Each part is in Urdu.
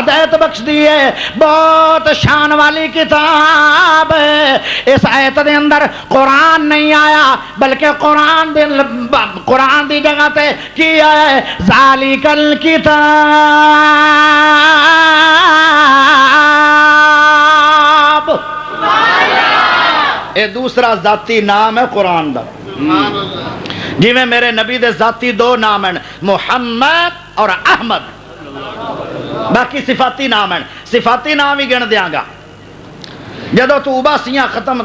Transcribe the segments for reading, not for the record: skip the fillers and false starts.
ہدایت بخش دی ہے، بہت شان والی کتاب ہے۔ اس آیت دے اندر قرآن نہیں آیا بلکہ قرآن دی جگہ تے کی ہے ذالک الکتاب، یہ دوسرا ذاتی نام ہے قرآن دا۔ جی میں میرے نبی دے ذاتی دو نام ہیں، محمد اور احمد، باقی صفاتی نام ہیں، صفاتی نام ہی گن دیاں گا۔ جدو تو اباسیاں ختم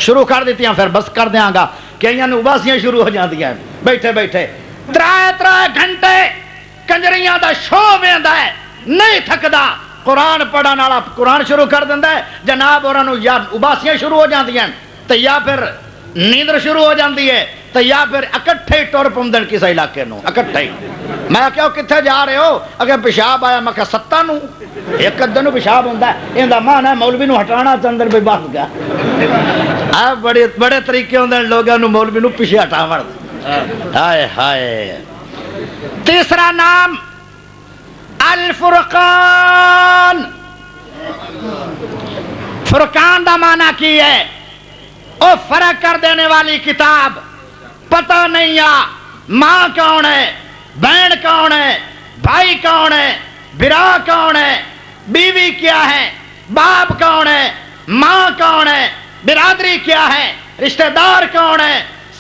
شروع کر دیتی ہیں پھر بس کر دیاں گا، کئیاں نے اباسیاں شروع ہو جاتی ہیں بیٹھے بیٹھے ترائے گھنٹے کنجریاں دا شو ویندا ہے، نہیں تھکدا، قرآن پڑھن والا قرآن شروع کر دیندا ہے، جناب اور یا اباسیاں شروع ہو جاتی ہیں تو یا پھر نیندر شروع ہو جاتی ہے تو یا پھر اکٹھے ہی ٹر پوندن کسی علاقے نو اکٹھے ہی۔ میں کہو کتنے جا رہے ہو؟ اگر پیشاب آیا میں کہ ستاں نو ایک ادھر نو پیشاب ہوندا ہے، ایندا مان ہے مولوی نو ہٹانا چندر پہ بس گیا۔ بڑے طریقے ہوندے لوگاں نو مولوی نو پیچھے ہٹاون۔ ہائے ہائے۔ تیسرا نام الفرقان۔ فرقان دا معنی کی ہے؟ او فرق کر دینے والی کتاب۔ پتہ نہیں یا ماں کون ہے، بہن کون ہے، بھائی کون ہے، برا کون ہے، بیوی کیا ہے، باپ کون ہے، ماں کون ہے، برادری کیا ہے، رشتہ دار کون ہے،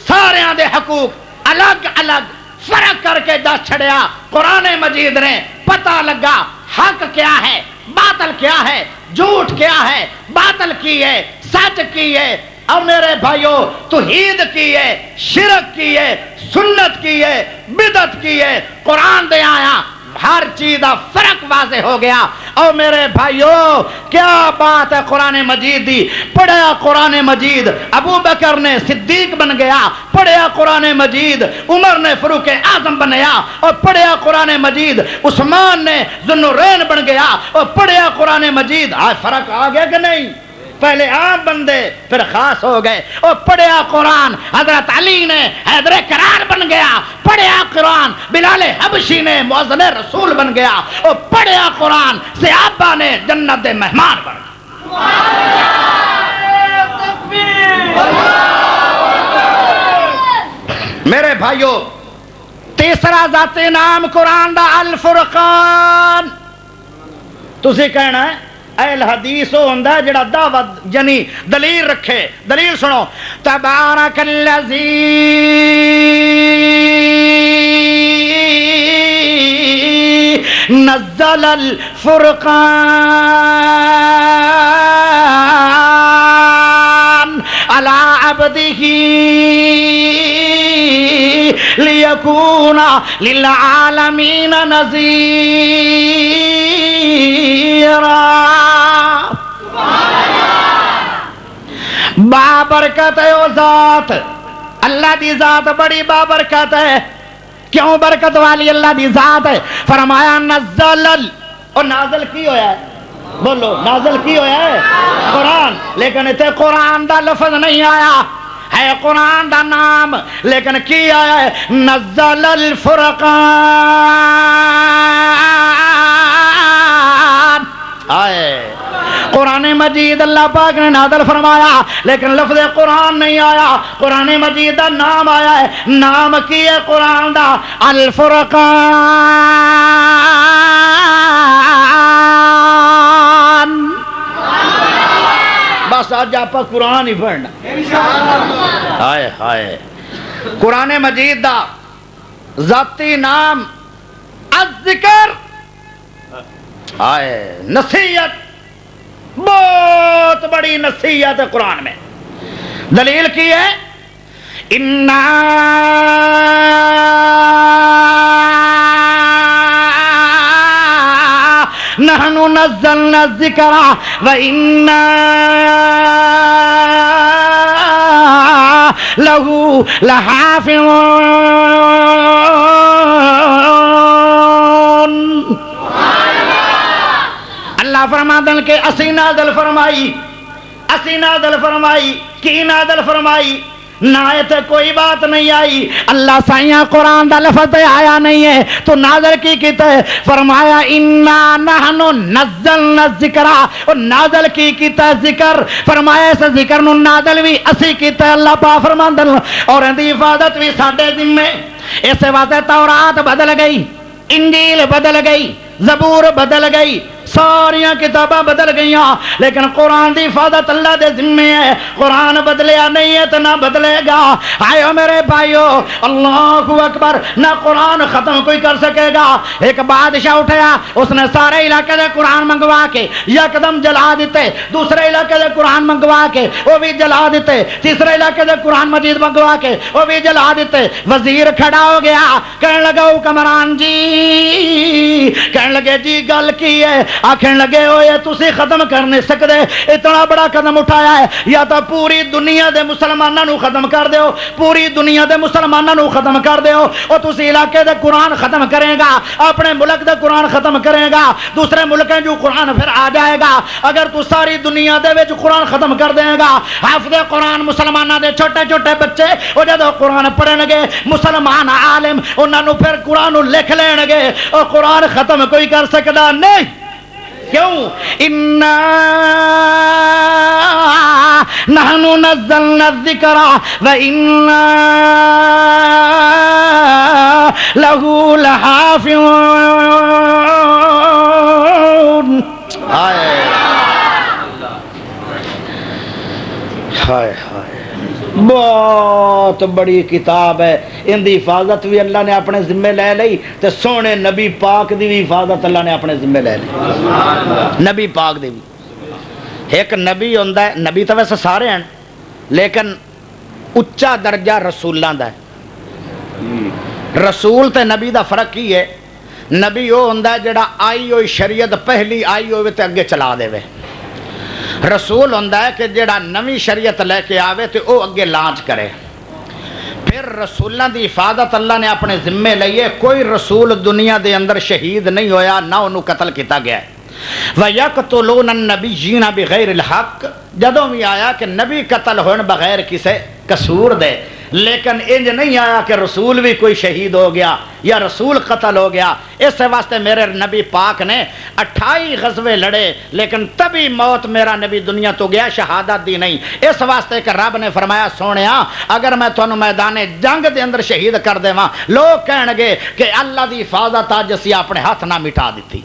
سارے دے حقوق الگ الگ فرق کر کے دس چھڑیا قرآن مجید نے۔ پتہ لگا حق کیا ہے، باطل کیا ہے، جھوٹ کیا ہے، باطل کی ہے، سچ کی ہے۔ اور میرے بھائیوں توحید کی ہے، شرک کی ہے، سنت کی ہے، بدعت کی ہے، قرآن دے آیا ہر چیز دا فرق واضح ہو گیا۔ اور میرے بھائیوں کیا بات ہے قرآن مجید دی۔ پڑھیا قرآن مجید ابو بکر نے صدیق بن گیا، پڑھیا قرآن مجید عمر نے فاروق اعظم بنیا، اور پڑھیا قرآن مجید عثمان نے ذو النورین بن گیا، اور پڑھیا قرآن مجید آج فرق آ گیا کہ نہیں؟ پہلے عام بندے پھر خاص ہو گئے۔ اور پڑھیا قرآن حضرت علی نے حیدر کرار بن گیا، پڑھیا قرآن بلال حبشی نے مؤذن رسول بن گیا، اور پڑھیا قرآن صحابہ نے جنت دے مہمان بن گیا۔ میرے بھائیوں تیسرا ذاتی نام قرآن دا الفرقان۔ تسی کہنا ہے اہل حدیث ہوندا جڑا دعوت یعنی دلیل رکھے۔ دلیل سنو، تبارک الذی نزل الفرقان علی عبدہ لیکون للعالمین نذیرا۔ بابرکت ہے وہ ذات، اللہ دی ذات بڑی بابرکت ہے۔ کیوں برکت والی اللہ دی ذات ہے؟ فرمایا نزل، اور نازل کی ہویا ہے، بولو نازل کی ہویا ہے قرآن، لیکن اتنے قرآن دا لفظ نہیں آیا ہے، قرآن دا نام، لیکن کی آیا ہے نزل الفرقان۔ آئے قرآن مجید اللہ پاک نے نازل فرمایا لیکن لفظ قرآن نہیں آیا، قرآن مجید دا نام آیا ہے۔ نام کی ہے قرآن دا الفرقان۔ بس آج آپ قرآن ہی پڑھنا۔ ہائے ہائے۔ قرآن مجید دا ذاتی نام الذکر، آئے نصیحت، بہت بڑی نصیحت ہے قرآن میں۔ دلیل کی ہے اِنَّا نَحْنُ نَزَّلْنَا الذِّكْرَ وَإِنَّا لَهُ لَحَافِظُونَ۔ اللہ فرماتے ہیں کہ اسی نازل فرمائی، اسی نازل فرمائی، کی نازل فرمائی؟ نہ تے کوئی بات نہیں آئی اللہ سائیاں قرآن دا لفظ آیا نہیں ہے تو نازل کی کیتا ہے فرمایا انا نحن نزلنا الذکر اور نازل کی کیتا ذکر فرمایا اس ذکر نو نازل بھی اسی کیتا ہے اللہ پاک فرماندا اور ان دی حفاظت بھی ساڈے ذمے اس واسطے تورات بدل گئی انجیل بدل گئی زبور بدل گئی ساریاں کتاباں بدل گئیاں لیکن قرآن دی حفاظت اللہ دے ذمے ہے قرآن بدلیا نہیں ہے تو نہ بدلے گا آئیو میرے بھائیو اللہ اکبر نہ قرآن ختم کوئی کر سکے گا ایک بادشاہ اٹھیا اس نے سارے علاقے دے قرآن منگوا کے یکدم جلا دیتے دوسرے علاقے دے قرآن منگوا کے وہ بھی جلا دیتے تیسرے علاقے دے قرآن مجید منگوا کے وہ بھی جلا دیتے وزیر کھڑا ہو گیا کہنے لگا حکمران جی کہنے لگے جی گل کی ہے آکھن لگے ہو یہ تسی ختم کر نہیں سکتے اتنا بڑا قدم اٹھایا ہے یا تو پوری دنیا دے مسلمانوں نو ختم کر دیو پوری دنیا دے مسلمانوں نو ختم کر دیو اور تسی علاقے دے قرآن ختم کرے گا اپنے ملک دے قرآن ختم کرے گا دوسرے ملکیں جو قرآن پھر آ جائے گا اگر تو ساری دنیا دے وچ قرآن ختم کر دے گا حافظ قرآن مسلمانوں دے چھوٹے چھوٹے بچے وہ جدو قرآن پڑھن گے مسلمان عالم انہاں نو پھر قرآن لکھ لین گے اور قرآن ختم کوئی کر سکدا نہیں کیوں اِنَّا نَحْنُ نَزَّلْنَا الذِّكْرَ وَإِنَّا لَهُ لَحَافِظُونَ ہائے ہائے بہت بڑی کتاب ہے ان دی حفاظت بھی اللہ نے اپنے ذمے لے لئی تے سونے نبی پاک دی بھی حفاظت اللہ نے اپنے ذمے لے لی نبی پاک دی بھی ایک نبی ہوندا ہے نبی تو ویسے سارے ہیں لیکن اچا درجہ رسولاں دا ہے رسول تے نبی دا فرق ہی ہے نبی وہ ہوندا ہے جڑا آئی ہوئی شریعت پہلی آئی ہوئے تے اگے چلا دے وے رسول ہوندا ہے کہ جڑا نوی شریعت لے کے آوے تے او اگے لانچ کرے پھر رسولاں دی حفاظت اللہ نے اپنے ذمے لئیے کوئی رسول دنیا دے اندر شہید نہیں ہویا نہ انہوں قتل کیتا گیا ہے وَيَقْتُلُونَ النَّبِيِّينَ بِغَيْرِ الْحَقِّ جدوں بھی آیا کہ نبی قتل ہونے بغیر کسے قصور دے لیکن انج نہیں آیا کہ رسول بھی کوئی شہید ہو گیا یا رسول قتل ہو گیا اس واسطے میرے نبی پاک نے 28 غزوے لڑے لیکن تبھی موت میرا نبی دنیا تو گیا شہادت دی نہیں اس واسطے کہ رب نے فرمایا سونیا اگر میں تھانوں میدان جنگ دے اندر شہید کر دیواں لوگ کہن گے کہ اللہ دی حفاظت آج اسی اپنے ہاتھ نہ مٹا دیتی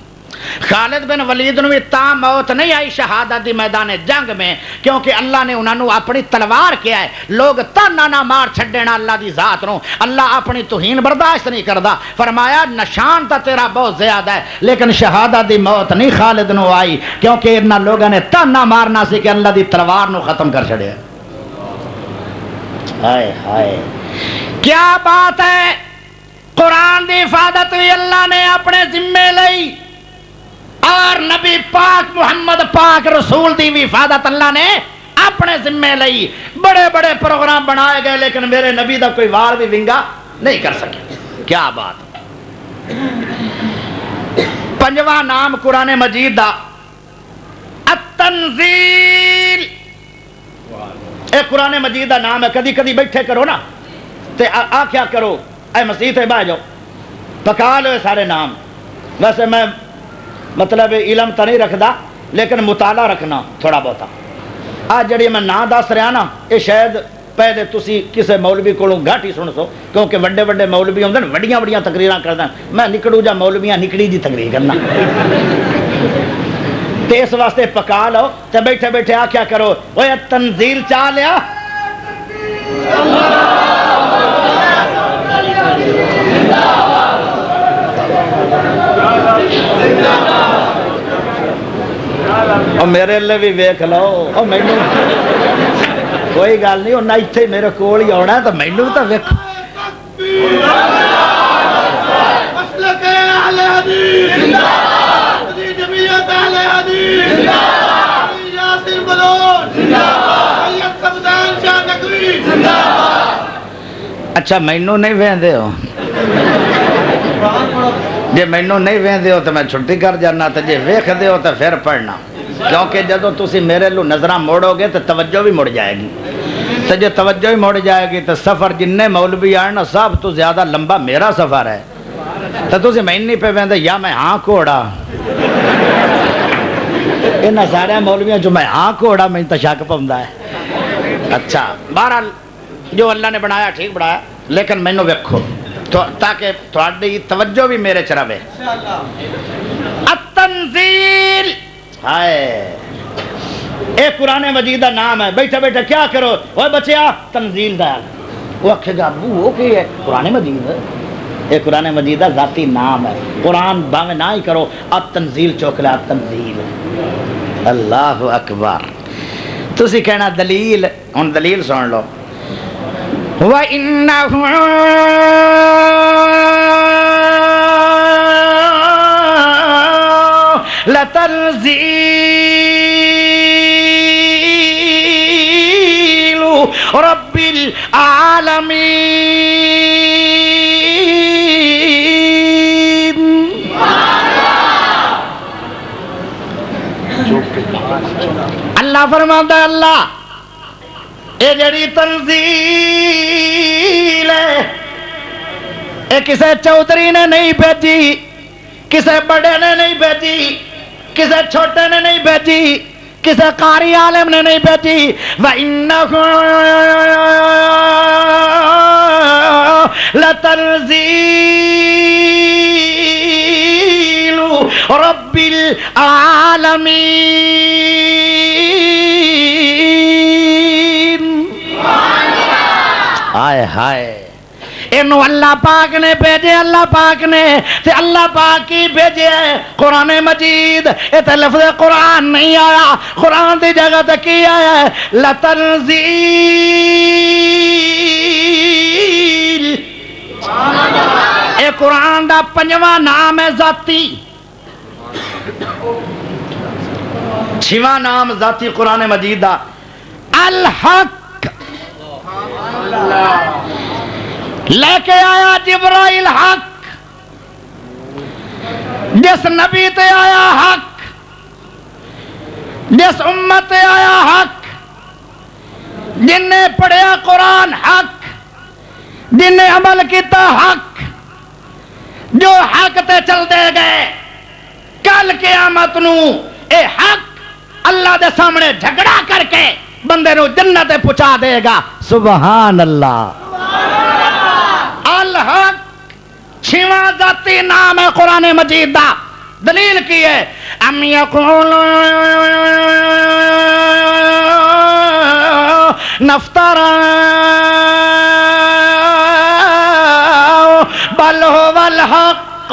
خالد بن ولید نے تا موت نہیں آئی شہادت دی میدان جنگ میں کیونکہ اللہ نے انہوں نے اپنی تلوار کیا ہے لوگ تانا نہ مار چھڑنا اللہ دی ذات نو اللہ اپنی توہین برداشت نہیں کردا فرمایا نشان تا تیرا بہت زیادہ ہے لیکن شہادت دی موت نہیں خالد نو آئی کیونکہ انہاں لوگوں نے تانا مارنا سی کہ اللہ دی تلوار نو ختم کر چھڑیا ہائے ہائے کیا بات ہے قرآن دی حفاظت بھی اللہ نے اپنے ذمے لئی اور نبی پاک محمد پاک رسول دی بھی حفاظت اللہ نے اپنے ذمے لئی بڑے بڑے پروگرام بنائے گئے لیکن میرے نبی دا کوئی وار بھی ونگا نہیں کر سکے کیا بات پنجواں نام قرآن مجید دا التنزیل اے قرآن مجید دا نام ہے کدی کدی بیٹھے کرو نا تے آ کیا کرو اے مسیح تے بہ جاؤ پکا لو سارے نام ویسے میں مطلب علم تو نہیں رکھدا لیکن مطالعہ رکھنا تھوڑا بہتا آج جڑی میں نہ دس رہا نا یہ شاید پہلے تسی کسے مولوی کولوں گھٹ ہی سن سو کیونکہ وڈے وڈے مولوی ہوندے نے وڈیاں وڈیاں تقریراں کردا میں نکڑوں جا مولویاں نکڑی جی تقریر کرنا تے اس واسطے پکا لو تے بیٹھے بیٹھے آ کیا کرو اوے تنزیل چاہ لیا اور میرے لئے بھی ویکھ لو اور میں کوئی گل نہیں انہیں اتھے میرے کول ہی آنا ہے تو میں تو ویکھ اچھا مینوں نہیں ویندے ہو جے مینوں نہیں ویندے ہو تو میں چھٹی کر جانا تو جے ویکھ دے ہو تو پھر پڑھنا کیونکہ جدو تسی میرے لو نظرہ موڑو گے تو توجہ بھی مڑ جائے گی تو جو توجہ ہی مڑ جائے گی تو سفر جن مولوی آئے نا سب تو زیادہ لمبا میرا سفر ہے تو تسی میں نہیں پہ ویندے یا میں ہاں کوڑا انہاں سارے مولویاں جو میں ہاں کوڑا میں تو شک پوندا ہے. اچھا بہرحال جو اللہ نے بنایا ٹھیک بنایا لیکن مینوں ویکھو تاکہ تھوڑی توجہ بھی میرے چ رہے. التنزیل ہائے اے قرآن مجید کا نام ہے. بیٹھے بیٹھے کیا کرو اوے بچیا تنزیل دا وہ آکھے گا ابو وہ کہ ہے قرآن مجید یہ قرآن مجید کا ذاتی نام ہے. قرآن باویں نہ ہی کرو اب تنزیل چوکلا تنزیل. اللہ اکبر. تسی کہنا دلیل ہن دلیل سن لو. وَإِنَّهُ لَتَنزِيلُ رَبِّ الْعَالَمِينَ. اللہ فرماتا ہے اللہ اے جڑی تنزیل ہے اے کسے چودھری نے نہیں بھیجی, کسے بڑے نے نہیں بھیجی, کسے چھوٹے نے نہیں بھیجی, کسے قاری عالم نے نہیں بھیجی. وَإِنَّهُ لَتَنزِيلُ رَبِّ الْعَالَمِينَ. ہائے ہائے انہوں اللہ پاک نے بھیجے, اللہ پاک نے تے اللہ پاک کی بھیجے قرآن مجید. یہ لفظ قرآن نہیں آیا, قرآن دی جگہ تے کی آیا ہے لتنزیل. اے قرآن دا پنجواں نام ہے ذاتی, چھواں نام ذاتی قرآن مجید دا الحق. لے کے آیا جبرائیل حق, جس نبی تے آیا حق, جس امت تے آیا حق, جن نے پڑھیا قرآن حق, جن نے عمل کیتا حق, جو حق تے چل دے گئے کل قیامت نو اے حق اللہ دے سامنے جھگڑا کر کے بندے نو جنت پہنچا دے گا. سبحان اللہ. الحق چھواں ذاتی نام ہے قرآن مجید دا. دلیل کی ہے ام یقولون نفترا بل هو الحق.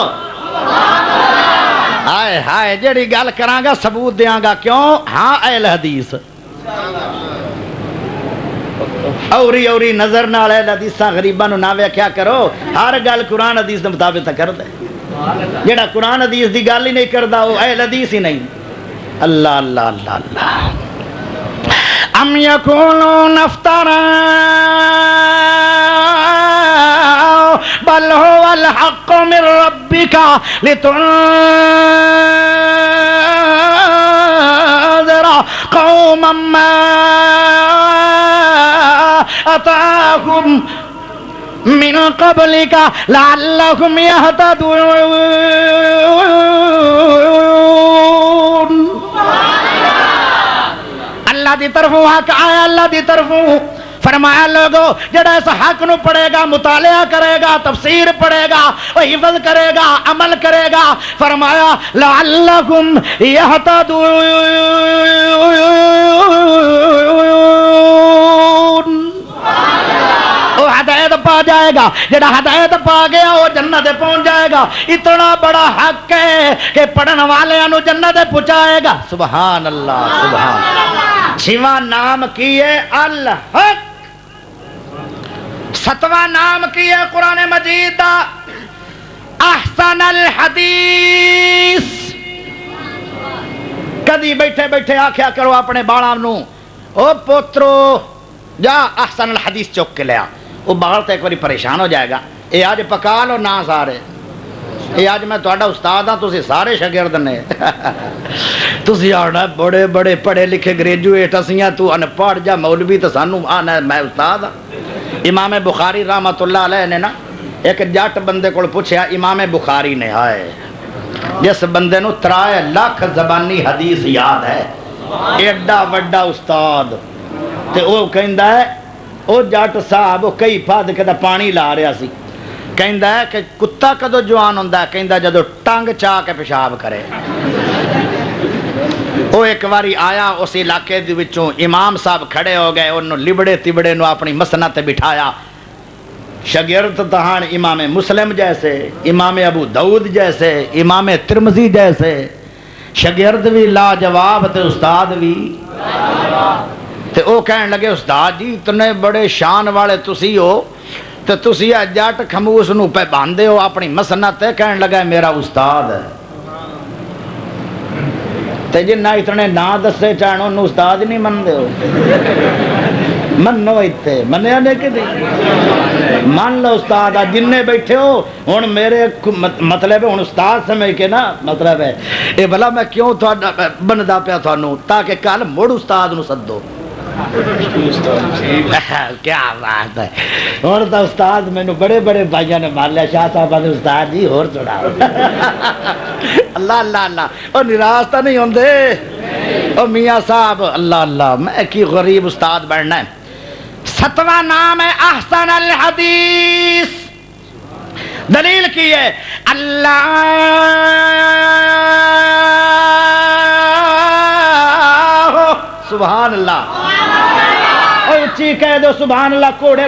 ہائے ہائے جڑی گل کراں گا ثبوت دیاں گا. کیوں؟ ہاں اہل حدیث اوری اوری نظر نال اہل حدیثاں غریباں نو نہ ویکھیا کرو. ہر گل قرآن حدیث دے مطابق کر دے. جڑا قرآن حدیث دی گل ہی نہیں کردا وہ اہل حدیث ہی نہیں. اللہ اللہ اللہ اللہ. ام یقولون افترا بل هو الحق من ربك لتنذر قوما ما أتاهم من قبلك لعلهم يهتدون. اللہ دی طرفوں حق آیا, اللہ دی طرفوں فرمایا لوگو جڑا اس حق نو پڑھے گا, مطالعہ کرے گا, تفسیر پڑھے گا, حفظ کرے گا, عمل کرے گا, فرمایا لعلکم یہتدون. وہ ہدایت پا جائے گا. جڑا ہدایت پا گیا وہ جنت پہنچ جائے گا. اتنا بڑا حق ہے کہ پڑھن والے انو جنت پہنچائے گا. سبحان اللہ سبحان اللہ. چھواں نام کی ہے الحق. ستواں نام کی ہے قرآن مجید دا احسن الحدیث. کدی بیٹھے بیٹھے آکھیا کرو اپنے بالاں نو او پوترو جا احسن الحدیث چوک کے لیا. وہ بال تو ایک باری پریشان ہو جائے گا. یہ آج پکا لو نہ سارے. یہ آج میں تہاڈا استاد ہاں, تسی سارے شاگرد نے. تسی آنا بڑے بڑے پڑھے لکھے گریجویٹ اسیاں تو ان پڑھ جا مولوی تو سانو آنا میں استاد ہاں۔ امام بخاری رحمت اللہ علیہ نے نا ایک جٹ بندے کو پوچھا، امام بخاری نے آئے جس بندے نو 3 لاکھ زبانی حدیث یاد ہے، ایڈا وڈا استاد، تے او کہندا ہے او جٹ صاحب کئی پھاد کے پانی لا رہا سی، کہندا ہے کہ کتا کدو جوان ہوندا ہے، کہندا جدو ٹنگ چاہ کے پیشاب کرے۔ وہ ایک واری آیا اس علاقے دے وچوں، امام صاحب کھڑے ہو گئے، انہوں لبڑے تبڑے نو اپنی مسند تے بٹھایا، شاگرد تہان امام مسلم جیسے، امام ابو داؤد جیسے، امام ترمذی جیسے، شاگرد بھی لاجواب تے استاد بھی تے او کہنے لگے استاد جی اتنے بڑے شان والے تسی ہو تے تسی جٹ خموس نو پہ باندھے ہو اپنی مسند تے، کہنے لگا میرا استاد ہے تے جنہ اتنے نا دسے چاہنو انہوں استاد نہیں من دے ہو، منو ایتھے منیا نے کہ نہیں من لو استاد آ جننے بیٹھے ہو ہن میرے مطلب ہے ہن استاد سمجھ کے نا مطلب ہے اے بھلا میں کیوں تہاڈا بندا پیا تھانوں تاکہ کل مڑ استاد نو سدو۔ کیا بات ہے، اور تو استاد مینوں بڑے بڑے بھائیاں نے مار لیا، شاہ صاحب نے استاد جی اور چڑھا اللہ اللہ اللہ، اور نراش تو نہیں ہوندے او میاں صاحب اللہ اللہ، میں کی غریب استاد بننا ہے۔ 7واں نام ہے احسن الحدیث، دلیل کی ہے اللہ سبحان اللہ، اچھی کہہ دو سبحان اللہ، کوڑے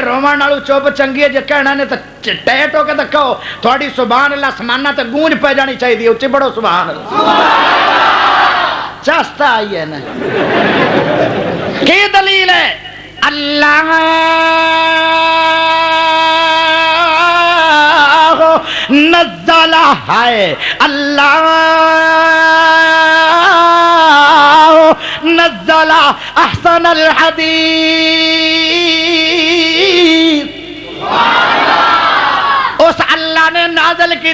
رومن نالو چوب چنگی ہے، جے کہنا نے تو ٹیٹ ہو کے تو کہو، تھوڑی سبحان اللہ سمانا تو گونج پہ جانی چاہیے، اچھی بڑھو سبحان اللہ، چاستہ آئی ہے نا۔ کی دلیل ہے اللہ نزلہ ہے، اللہ نزلہ احسن الحدیث، اس اللہ نے نازل کی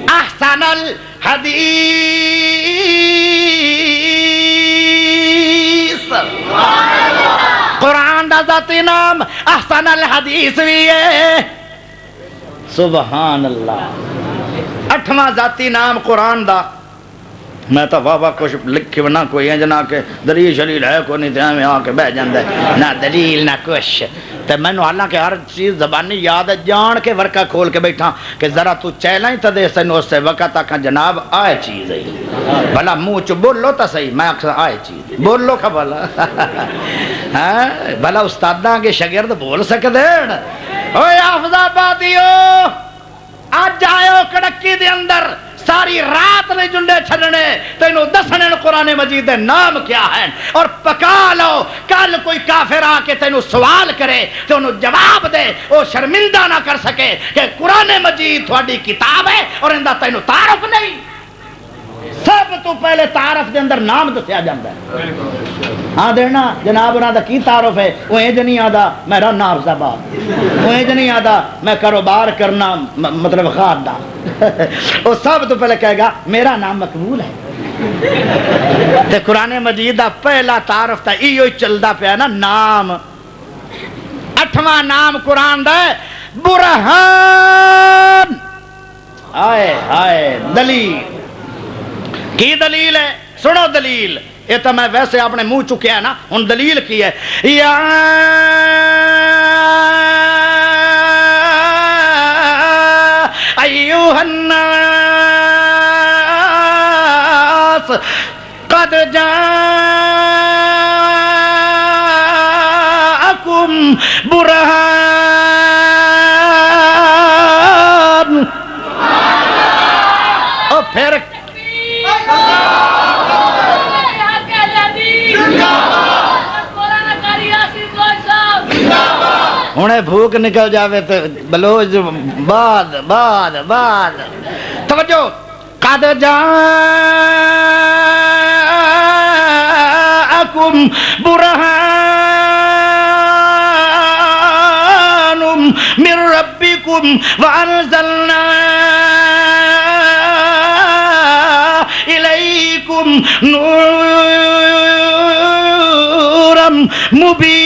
احسن الحدیث، قرآن دا ذاتی نام احسن الحدیث بھی ہے، سبحان اللہ۔ 8واں ذاتی نام قرآن دا، میں تو واہ کچھ لکھے نہ کوئی جنا کہ دلیل شلیل ہے کوئی نہیں، تے میں آ کے بہ جاندا ہے نہ دلیل نہ کچھ، تے مینوں حالانکہ ہر چیز زبانی یاد ہے، جان کے ورکا کھول کے بیٹھا کہ ذرا تو چہلا ہی تو دے سنو اس سے وقت آکھا جناب آئے چیز ہے، بھلا منہ چ بولو تو صحیح، میں آکھا آئے چیز بولو کھا بھلا بھلا استاداں کے شاگرد بول سکدے اوے حافظ آبادیو اج آئے کڑکی دے اندر ساری رات نے جنڈے چھڑنے تینوں دسنے قرآن مجید دے نام کیا ہے، اور پکا لو کل کوئی کافر آ کے تینوں سوال کرے تو انہوں جواب دے، وہ شرمندہ نہ کر سکے کہ قرآن مجید تھوڑی کتاب ہے اور اندہ تینوں تعارف نہیں، سب تو پہلے تعارف دے اندر نام دسیا جاندہ ہے۔ ہاں دینا جناب انہاں دا کی تعارف ہے، وہ انج نہیں آدھا میں رہنا حافظ آباد، وہ انج نہیں آدھا میں کاروبار کرنا مطلب خاد دا، وہ سب تو پہلے کہے گا میرا نام مقبول ہے۔ تے قرآن مجید دا پہلا تعارف تا ایو ہی چلدا پیا نا نام۔ 8واں نام قرآن دا ہے برہان، آئے آئے دلیل، کی دلیل ہے سنو دلیل، یہ تو میں ویسے اپنے منہ چکیا ہے نا، ان دلیل کی ہے یا ایوہ الناس قد جاءکم برہان، اور پھر انہیں بھوک نکل جاوے تو بلوچ بعد بعد بعد توجہ قد جاءکم برہان من ربکم وانزلنا نورا مبینا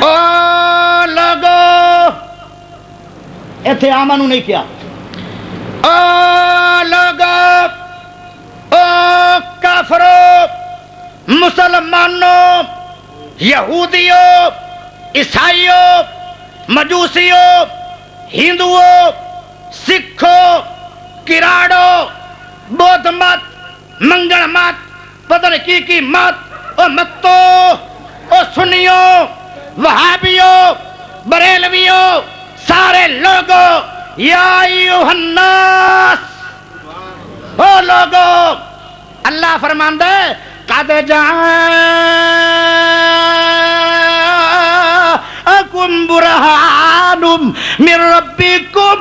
او لوگو ایتھے آمنو نہیں کیا او لوگو او کافرو مسلمانوں یہودیوں عیسائیوں مجوسیوں ہندوؤں سکھوں کراڑوں بودھ مت منگل مت پتہ نہیں کی مت او متو او سنیوں وہابیوں بریلویوں سارے لوگوں یا ایوہ الناس او لوگوں اللہ فرماندہ ہے قد جاءکم برہان من ربکم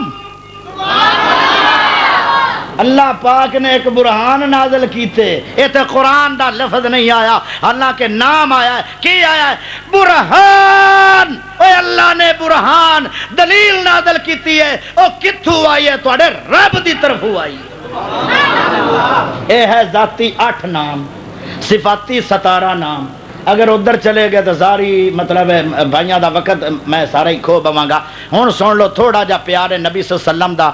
اللہ پاک نے ایک برہان نازل کیتے یہ تو قرآن دا لفظ نہیں آیا اللہ کے نام آیا ہے کی آیا ہے برہان اے اللہ نے برہان دلیل نازل کیتی ہے او کتھو آئی ہے تو اڑے رب دی طرف آئی ہے اے ہے ذاتی 8 نام صفاتی 17 نام اگر ادھر چلے گئے تو ساری مطلب بھائیاں دا وقت میں سارا ہی کھو بواں گا ہن سن لو تھوڑا جا پیارے نبی صلی اللہ علیہ وسلم دا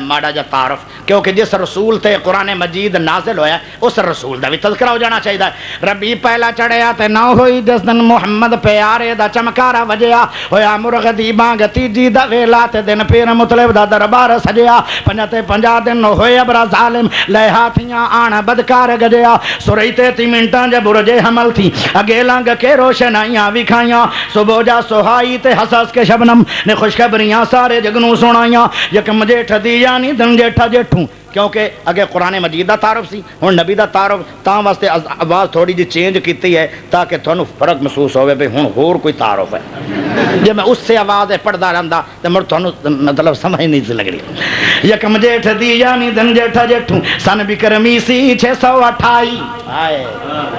ماڑا جا تعارف کیونکہ جس رسول تے قرآن مجید نازل ہویا اس رسول دا بھی تذکرہ ہو جانا چاہیے ربی پہلا چڑھیا تے نہ ہوئی جس دن محمد پیارے دا چمکارا وجیا ہویا مرغ دی بانگ تیجی دا ویلا تے دن پیر مطلب دا دربار سجیا 50 دن ہوئے ابرا ظالم لے ہاتھیاں آن بدکار گجیا سوری تے 3 منٹاں جے برجے حمل تھی اگے لنگ کے روشنائیاں وکھائیاں صبح جا سہائی تے حساس کے شبنم نے خوشخبریاں سارے جگنوں سنائیاں یکم جیٹھ دی یعنی دن جیٹھا جیٹھوں کیونکہ اگے قرآن مجید دا تعارف سی ہن نبی دا تعارف تاں واسطے آواز تھوڑی جی چینج کیتی ہے تاکہ تھانوں فرق محسوس ہوئے بھئی ہن ہور کوئی تعارف ہے جے میں اس سے آواز پڑھدا رہندا تے مڑ تھانوں مطلب سمجھ نہیں سی لگڑی یکم جیٹھ دی یعنی دن جیٹھا جیٹھوں سن بکرمی سی 628 ہائے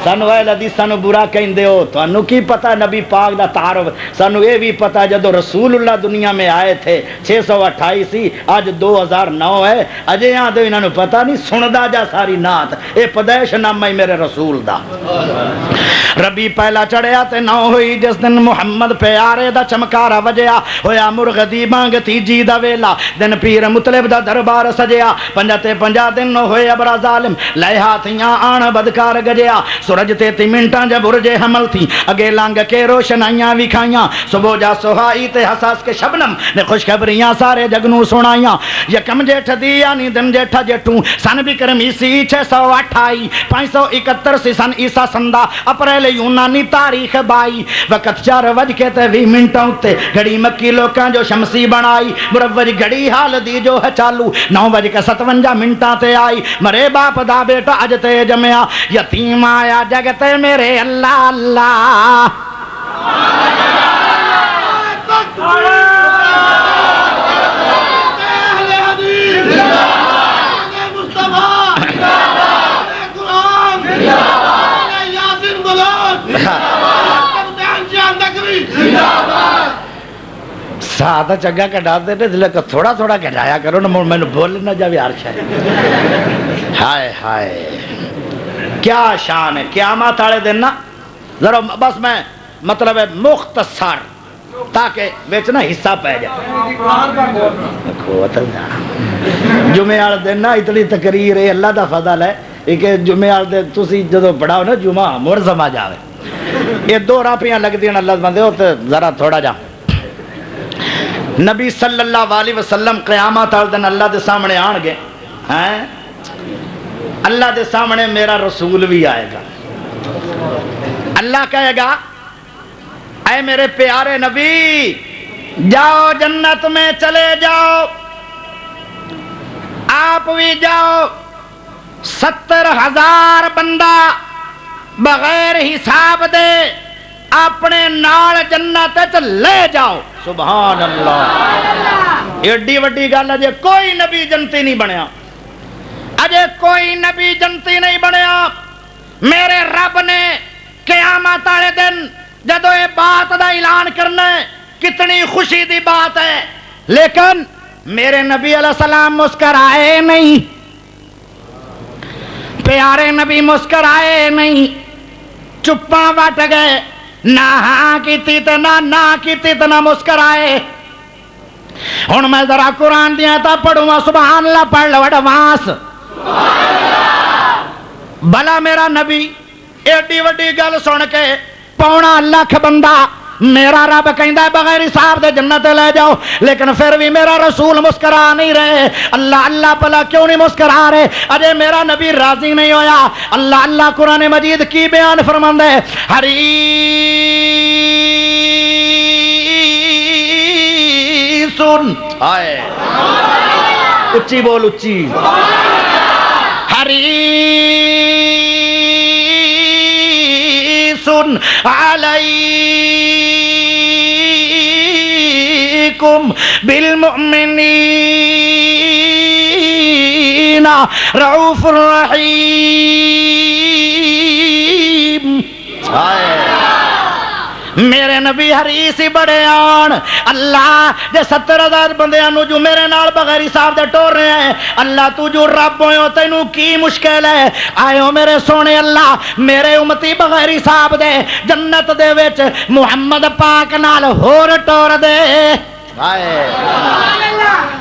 سانو اے حدیثاں نو برا کہندے ہو تھانوں کی پتہ نبی پاک دا تعارف سانو اے بھی پتہ جدو رسول اللہ دنیا میں آئے تھے 628 سی آج 2009 ہے اجے یہاں دے انہوں نے پتہ نہیں سندا جا ساری نات اے پیدائش نامہ ہی میرے رسول دا ربی پہلا چڑھیا تے نہ ہوئی جس دن محمد پیارے دا چمکارا وجیا ہویا مرغ دی بانگ تیجی دا ویلا دن پیر مطلب دا دربار سجیا 50 دن ہوئے ابرا ظالم لے ہاتھیاں آن بدکار گجیا سورج تے 3 منٹاں جے برجے حمل تھی اگے لنگ کے روشنائیاں وکھائیاں صبح جا سہائی تے حساس کے شبنم نے خوشخبریاں سارے جگنوں سنائیاں یکم جیٹھ دی یعنی دن جیٹھا جیٹھوں سن بکرمی سی 628 571 سی سن عیسیٰ سندہ اپریل یونانی تاریخ 22 وقت 4:20 منٹوں تے گھڑی مکی لوکاں جو شمسی بنائی مروج گھڑی حال دی جو ہے چالو 9:57 منٹاں تے آئی مرے باپ دا بیٹا اج تے جمیا یتیم آیا جگتے میرے اللہ اللہ سادہ چنگا کٹا دے دے تھوڑا تھوڑا کٹایا کرو نا میں بول نہ جاوے عرش ہے ہائے ہائے کیا شان ہے قیامت والے دن نا ذرا بس میں مطلب ہے مختصر تاکہ بیچ نا حصہ پہ جائے جمعے والے دن نا اتنی تقریر ہے اللہ دا فضل ہے کہ جمعے والے دن تسی جدو پڑھاؤ نا جمعہ مر سما جاوے یہ 2 راپیاں لگ دی اللہ بندے ہو تو ذرا تھوڑا جا نبی صلی اللہ علیہ وسلم قیامت والے دن اللہ دے سامنے آن گے ہیں اللہ دے سامنے میرا رسول بھی آئے گا اللہ کہے گا اے میرے پیارے نبی جاؤ جنت میں چلے جاؤ آپ بھی جاؤ 70,000 بندہ بغیر حساب دے اپنے نال جنت چ لے جاؤ سبحان اللہ ایڈی وڈی گل ہے کوئی نبی جنتی نہیں بنیا اجے کوئی نبی جنتی نہیں بنیا میرے رب نے قیامت والے دن جدو یہ بات دا اعلان کرنا ہے کتنی خوشی دی بات ہے لیکن میرے نبی علیہ السلام مسکرائے نہیں، پیارے نبی مسکرائے نہیں، چپاں وٹ گئے، نہ ہاں کیتی تے نہ کیتی تے نہ مسکرائے۔ ہن میں ذرا قرآن دیا تا پڑھوں، سبحان اللہ پڑھ لو ایڈوانس۔ بھلا میرا نبی ایڈی وڈی گل سن کے 1.25 لاکھ بندہ میرا رب کہندا بغیر حساب دے جنت لے جاؤ، لیکن پھر بھی میرا رسول مسکرا نہیں رہے۔ اللہ اللہ بھلا کیوں نہیں مسکرا رہے؟ اجے میرا نبی راضی نہیں ہویا۔ اللہ اللہ قرآن مجید کی بیان فرماندا ہے، حریصن، آئے اچھی بول اچھی، حریصن علیکم بالمؤمنین رؤوف الرحیم۔ میرے نبی حریص ہی بڑے آن۔ اللہ جے 70,000 بندیاں نو جو میرے نال بغیر حساب دے ٹور رہے ہیں، اللہ تو جو رب ہوئے تینوں کی مشکل ہے؟ آئے ہو میرے سونے اللہ، میرے امتی بغیر حساب دے جنت دے وچ محمد پاک نال ہور ٹور دے۔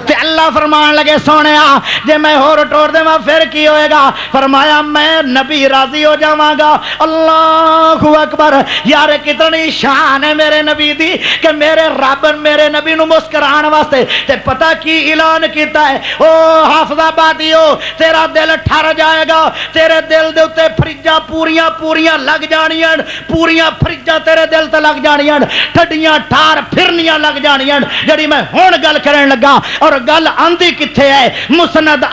تے اللہ فرمان لگے سونیا جے میں ہور ٹور دے ماں پھر کی ہوئے گا؟ فرمایا میں نبی راضی ہو جاواں گا۔ اللہ اکبر، یار کتنی شان ہے میرے نبی دی کہ میرے رب میرے نبی نو مسکران واسطے تے پتہ کی اعلان کیتا ہے، او حافظ آبادیو تیرا دل ٹھر جائے گا، تیرے دل دے اوتے فریجاں پوریاں لگ جانیاں، پوریاں فریجاں تیرے دل تے لگ جانیاں، ٹھڈیاں ٹھار پھرنیاں لگ جانیاں جڑی میں ہون گل کرن لگا۔ اور گل آندی کتھے ہے؟ مسند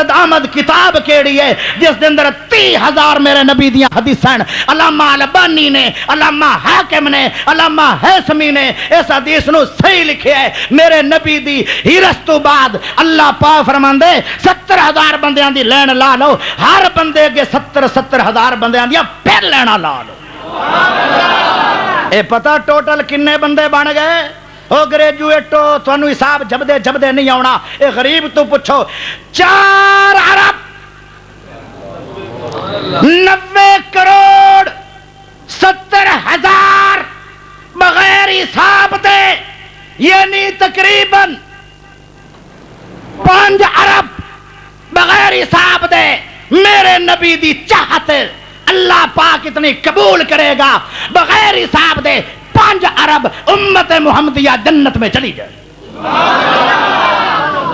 احمد کتاب کیڑی ہے جس دے اندر 30,000 میرے نبی دیاں حدیثاں، علامہ البانی نے، علامہ حاکم نے، علامہ حیثمی نے اس حدیث نو صحیح لکھیا ہے۔ میرے نبی دی ہجرت تو بعد اللہ پاک فرماندے 70,000 بندیاں دی لین لا لو، ہر بندے کے 70,000 بندیاں دیاں پھر لینا لا لو۔ اے پتہ ٹوٹل کنے بندے بن گئے؟ او گریجویٹو تھانو حساب جبدے نہیں آونا، اے غریب تو پوچھو 4 ارب 90 کروڑ 70,000 بغیر حساب دے، یعنی تقریباً 5 ارب بغیر حساب دے میرے نبی دی چاہت اللہ پاک اتنی قبول کرے گا، بغیر حساب دے 5 ارب امت محمدیہ جنت میں چلی جائے۔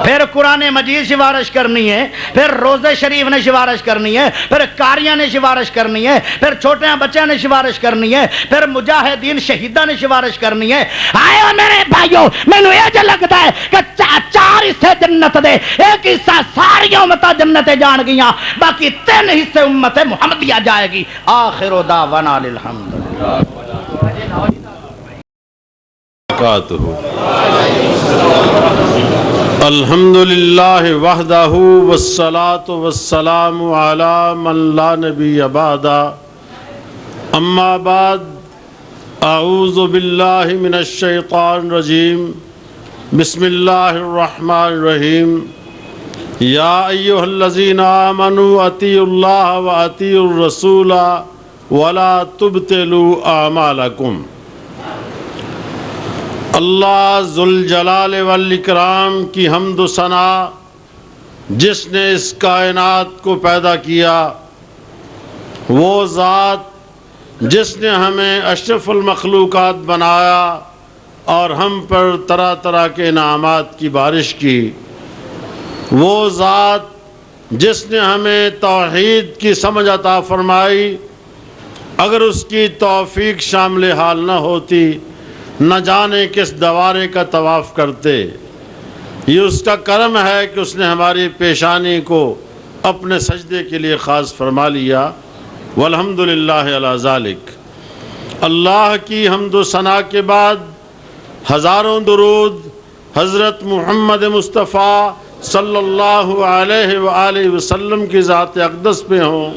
پھر قرآن مجید سفارش کرنی ہے، پھر روزے شریف نے سفارش کرنی ہے، پھر کاریاں نے سفارش کرنی ہے، پھر چھوٹے بچوں نے سفارش کرنی ہے، پھر مجاہدین شہیداں نے سفارش کرنی ہے۔ آئے میرے بھائیو، مینوں یہ جو لگتا ہے کہ 4 حصے جنت دے، ایک حصہ ساری امتاں جنت جان گیاں، باقی 3 حصے امت محمدیہ جائے گی۔ آخر دعوانا الحمدللہ۔ الحمدللہ وحدہ والصلاة والسلام علی من لا نبی بعدہ، اما بعد، اعوذ باللہ من الشیطان الرجیم، بسم اللہ الرحمن الرحیم، یا ایہا الذین آمنوا اطیعوا اللہ واطیعوا الرسول ولا تبطلوا اعمالکم۔ اللہ ذوالجلال والاکرام کی حمد و ثنا، جس نے اس کائنات کو پیدا کیا، وہ ذات جس نے ہمیں اشرف المخلوقات بنایا اور ہم پر طرح طرح کے انعامات کی بارش کی، وہ ذات جس نے ہمیں توحید کی سمجھ عطا فرمائی، اگر اس کی توفیق شامل حال نہ ہوتی نہ جانے کس دوارے کا طواف کرتے۔ یہ اس کا کرم ہے کہ اس نے ہماری پیشانی کو اپنے سجدے کے لیے خاص فرما لیا، والحمدللہ علی ذالک۔ اللہ کی حمد و ثنا کے بعد ہزاروں درود حضرت محمد مصطفیٰ صلی اللہ علیہ وآلہ وسلم کی ذات اقدس پہ ہوں،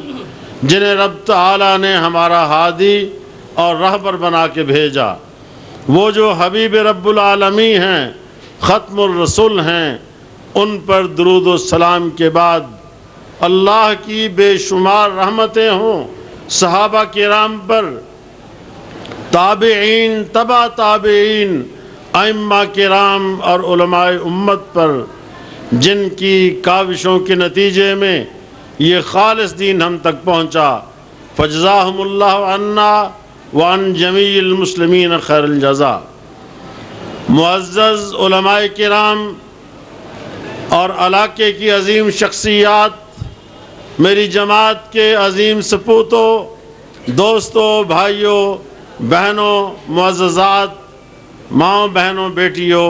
جنہیں رب تعالیٰ نے ہمارا ہادی اور رہبر بنا کے بھیجا۔ وہ جو حبیب رب العالمین ہیں، ختم الرسول ہیں، ان پر درود و سلام کے بعد اللہ کی بے شمار رحمتیں ہوں صحابہ کرام پر، تابعین، تبع تابعین، ائمہ کرام اور علماء امت پر، جن کی کاوشوں کے نتیجے میں یہ خالص دین ہم تک پہنچا۔ فجزاہم اللہ عنا وعن جمیع المسلمین خیر الجزا۔ معزز علماء کرام اور علاقے کی عظیم شخصیات، میری جماعت کے عظیم سپوتوں، دوستوں، بھائیوں، بہنوں، معززات، ماؤں، بہنوں، بیٹیوں،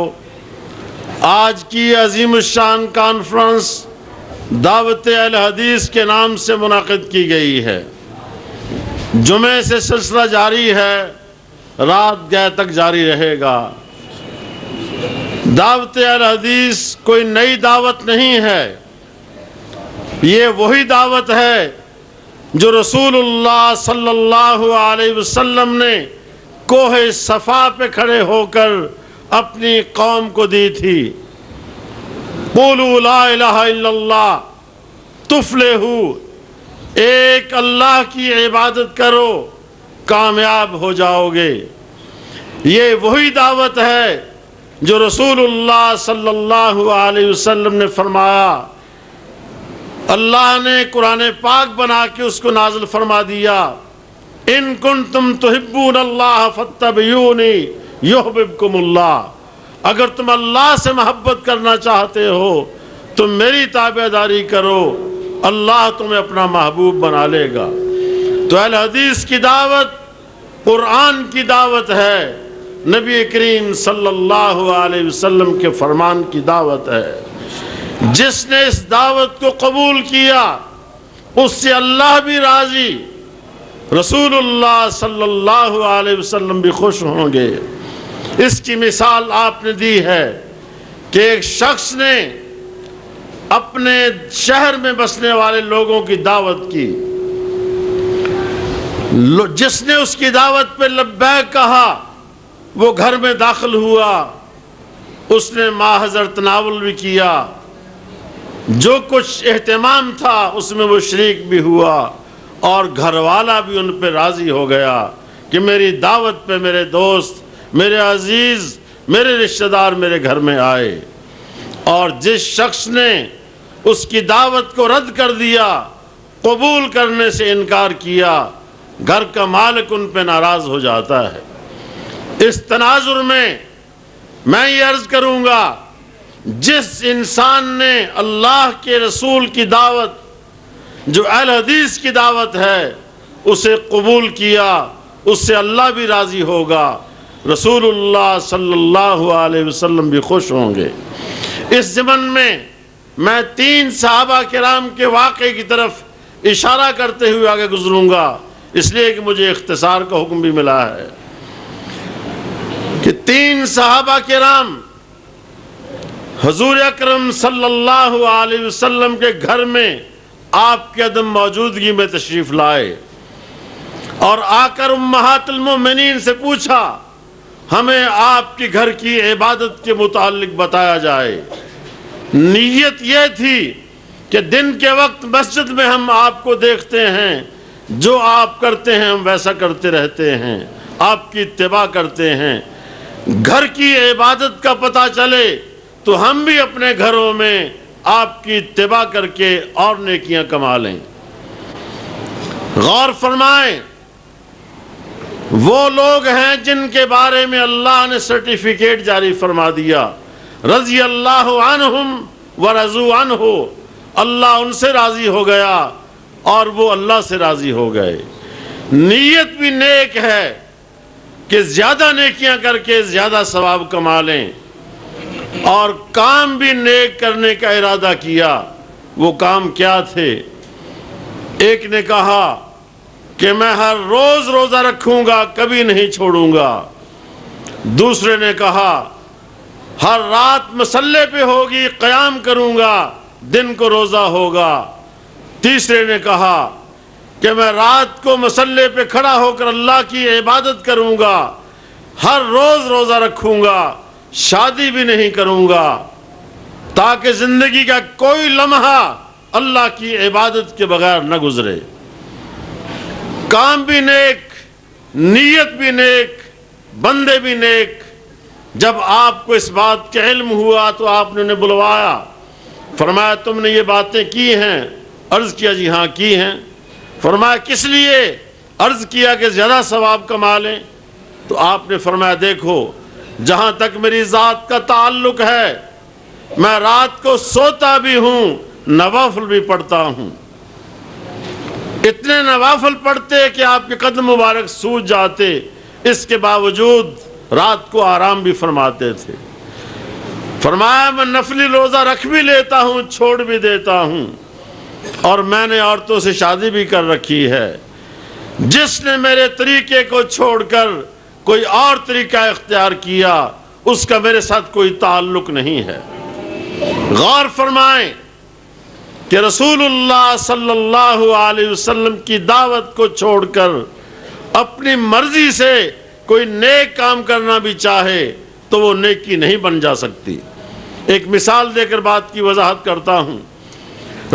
آج کی عظیم الشان کانفرنس دعوت اہل حدیث کے نام سے منعقد کی گئی ہے۔ جمعے سے سلسلہ جاری ہے، رات گئے تک جاری رہے گا۔ دعوت اہل حدیث کوئی نئی دعوت نہیں ہے، یہ وہی دعوت ہے جو رسول اللہ صلی اللہ علیہ وسلم نے کوہ صفا پہ کھڑے ہو کر اپنی قوم کو دی تھی۔ قولوا لا الہ الا اللہ تفلحوا، ایک اللہ کی عبادت کرو کامیاب ہو جاؤ گے۔ یہ وہی دعوت ہے جو رسول اللہ صلی اللہ علیہ وسلم نے فرمایا۔ اللہ نے قرآن پاک بنا کے اس کو نازل فرما دیا، ان کنتم تحبون اللہ فاتبعونی یحببکم اللہ، اگر تم اللہ سے محبت کرنا چاہتے ہو تم میری تابعداری کرو، اللہ تمہیں اپنا محبوب بنا لے گا۔ تو اہل حدیث کی دعوت قرآن کی دعوت ہے، نبی کریم صلی اللہ علیہ وسلم کے فرمان کی دعوت ہے۔ جس نے اس دعوت کو قبول کیا اس سے اللہ بھی راضی، رسول اللہ صلی اللہ علیہ وسلم بھی خوش ہوں گے۔ اس کی مثال آپ نے دی ہے کہ ایک شخص نے اپنے شہر میں بسنے والے لوگوں کی دعوت کی، جس نے اس کی دعوت پہ لبیک کہا وہ گھر میں داخل ہوا، اس نے ماحضر تناول بھی کیا، جو کچھ اہتمام تھا اس میں وہ شریک بھی ہوا، اور گھر والا بھی ان پہ راضی ہو گیا کہ میری دعوت پہ میرے دوست، میرے عزیز، میرے رشتہ دار میرے گھر میں آئے۔ اور جس شخص نے اس کی دعوت کو رد کر دیا، قبول کرنے سے انکار کیا، گھر کا مالک ان پہ ناراض ہو جاتا ہے۔ اس تناظر میں میں یہ عرض کروں گا، جس انسان نے اللہ کے رسول کی دعوت جو اہل حدیث کی دعوت ہے اسے قبول کیا، اس سے اللہ بھی راضی ہوگا، رسول اللہ صلی اللہ علیہ وسلم بھی خوش ہوں گے۔ اس ضمن میں 3 صحابہ کرام کے واقعے کی طرف اشارہ کرتے ہوئے آگے گزروں گا، اس لیے کہ مجھے اختصار کا حکم بھی ملا ہے کہ 3 صحابہ کرام حضور اکرم صلی اللہ علیہ وسلم کے گھر میں آپ کے عدم موجودگی میں تشریف لائے اور آ کر امہات المؤمنین سے پوچھا ہمیں آپ کے گھر کی عبادت کے متعلق بتایا جائے۔ نیت یہ تھی کہ دن کے وقت مسجد میں ہم آپ کو دیکھتے ہیں، جو آپ کرتے ہیں ہم ویسا کرتے رہتے ہیں، آپ کی اتباع کرتے ہیں، گھر کی عبادت کا پتہ چلے تو ہم بھی اپنے گھروں میں آپ کی اتباع کر کے اور نیکیاں کما لیں۔ غور فرمائیں، وہ لوگ ہیں جن کے بارے میں اللہ نے سرٹیفکیٹ جاری فرما دیا، رضی اللہ عنہم ورضوا عنہ، اللہ ان سے راضی ہو گیا اور وہ اللہ سے راضی ہو گئے۔ نیت بھی نیک ہے کہ زیادہ نیکیاں کر کے زیادہ ثواب کما لیں، اور کام بھی نیک کرنے کا ارادہ کیا۔ وہ کام کیا تھے؟ ایک نے کہا کہ میں ہر روز روزہ رکھوں گا، کبھی نہیں چھوڑوں گا۔ دوسرے نے کہا ہر رات مصلے پہ ہوگی، قیام کروں گا، دن کو روزہ ہوگا۔ تیسرے نے کہا کہ میں رات کو مصلے پہ کھڑا ہو کر اللہ کی عبادت کروں گا، ہر روز روزہ رکھوں گا، شادی بھی نہیں کروں گا تاکہ زندگی کا کوئی لمحہ اللہ کی عبادت کے بغیر نہ گزرے۔ کام بھی نیک، نیت بھی نیک، بندے بھی نیک۔ جب آپ کو اس بات کا علم ہوا تو آپ نے انہیں بلوایا، فرمایا تم نے یہ باتیں کی ہیں؟ عرض کیا جی ہاں کی ہیں۔ فرمایا کس لیے؟ عرض کیا کہ زیادہ ثواب کما لیں۔ تو آپ نے فرمایا دیکھو جہاں تک میری ذات کا تعلق ہے میں رات کو سوتا بھی ہوں، نوافل بھی پڑھتا ہوں۔ اتنے نوافل پڑھتے کہ آپ کے قدم مبارک سوج جاتے، اس کے باوجود رات کو آرام بھی فرماتے تھے۔ فرمایا میں نفلی روزہ رکھ بھی لیتا ہوں، چھوڑ بھی دیتا ہوں، اور میں نے عورتوں سے شادی بھی کر رکھی ہے۔ جس نے میرے طریقے کو چھوڑ کر کوئی اور طریقہ اختیار کیا اس کا میرے ساتھ کوئی تعلق نہیں ہے۔ غور فرمائیں کہ رسول اللہ صلی اللہ علیہ وسلم کی دعوت کو چھوڑ کر اپنی مرضی سے کوئی نیک کام کرنا بھی چاہے تو وہ نیکی نہیں بن جا سکتی۔ ایک مثال دے کر بات کی وضاحت کرتا ہوں۔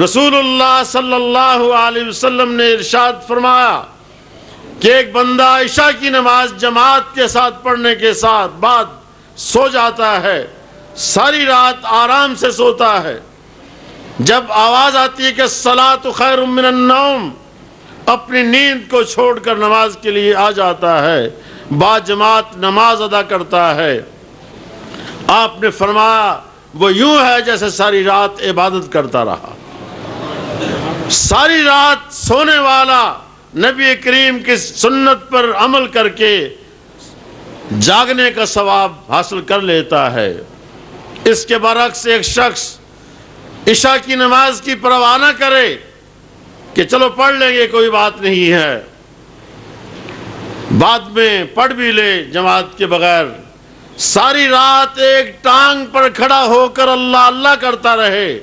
رسول اللہ صلی اللہ علیہ وسلم نے ارشاد فرمایا کہ ایک بندہ عشاء کی نماز جماعت کے ساتھ پڑھنے کے بعد سو جاتا ہے، ساری رات آرام سے سوتا ہے، جب آواز آتی ہے کہ الصلاۃ خیر من النوم، اپنی نیند کو چھوڑ کر نماز کے لیے آ جاتا ہے، با جماعت نماز ادا کرتا ہے۔ آپ نے فرمایا وہ یوں ہے جیسے ساری رات عبادت کرتا رہا۔ ساری رات سونے والا نبی کریم کی سنت پر عمل کر کے جاگنے کا ثواب حاصل کر لیتا ہے۔ اس کے برعکس ایک شخص عشاء کی نماز کی پرواہ نہ کرے کہ چلو پڑھ لیں گے کوئی بات نہیں ہے، بعد میں پڑھ بھی لے جماعت کے بغیر، ساری رات ایک ٹانگ پر کھڑا ہو کر اللہ اللہ کرتا رہے،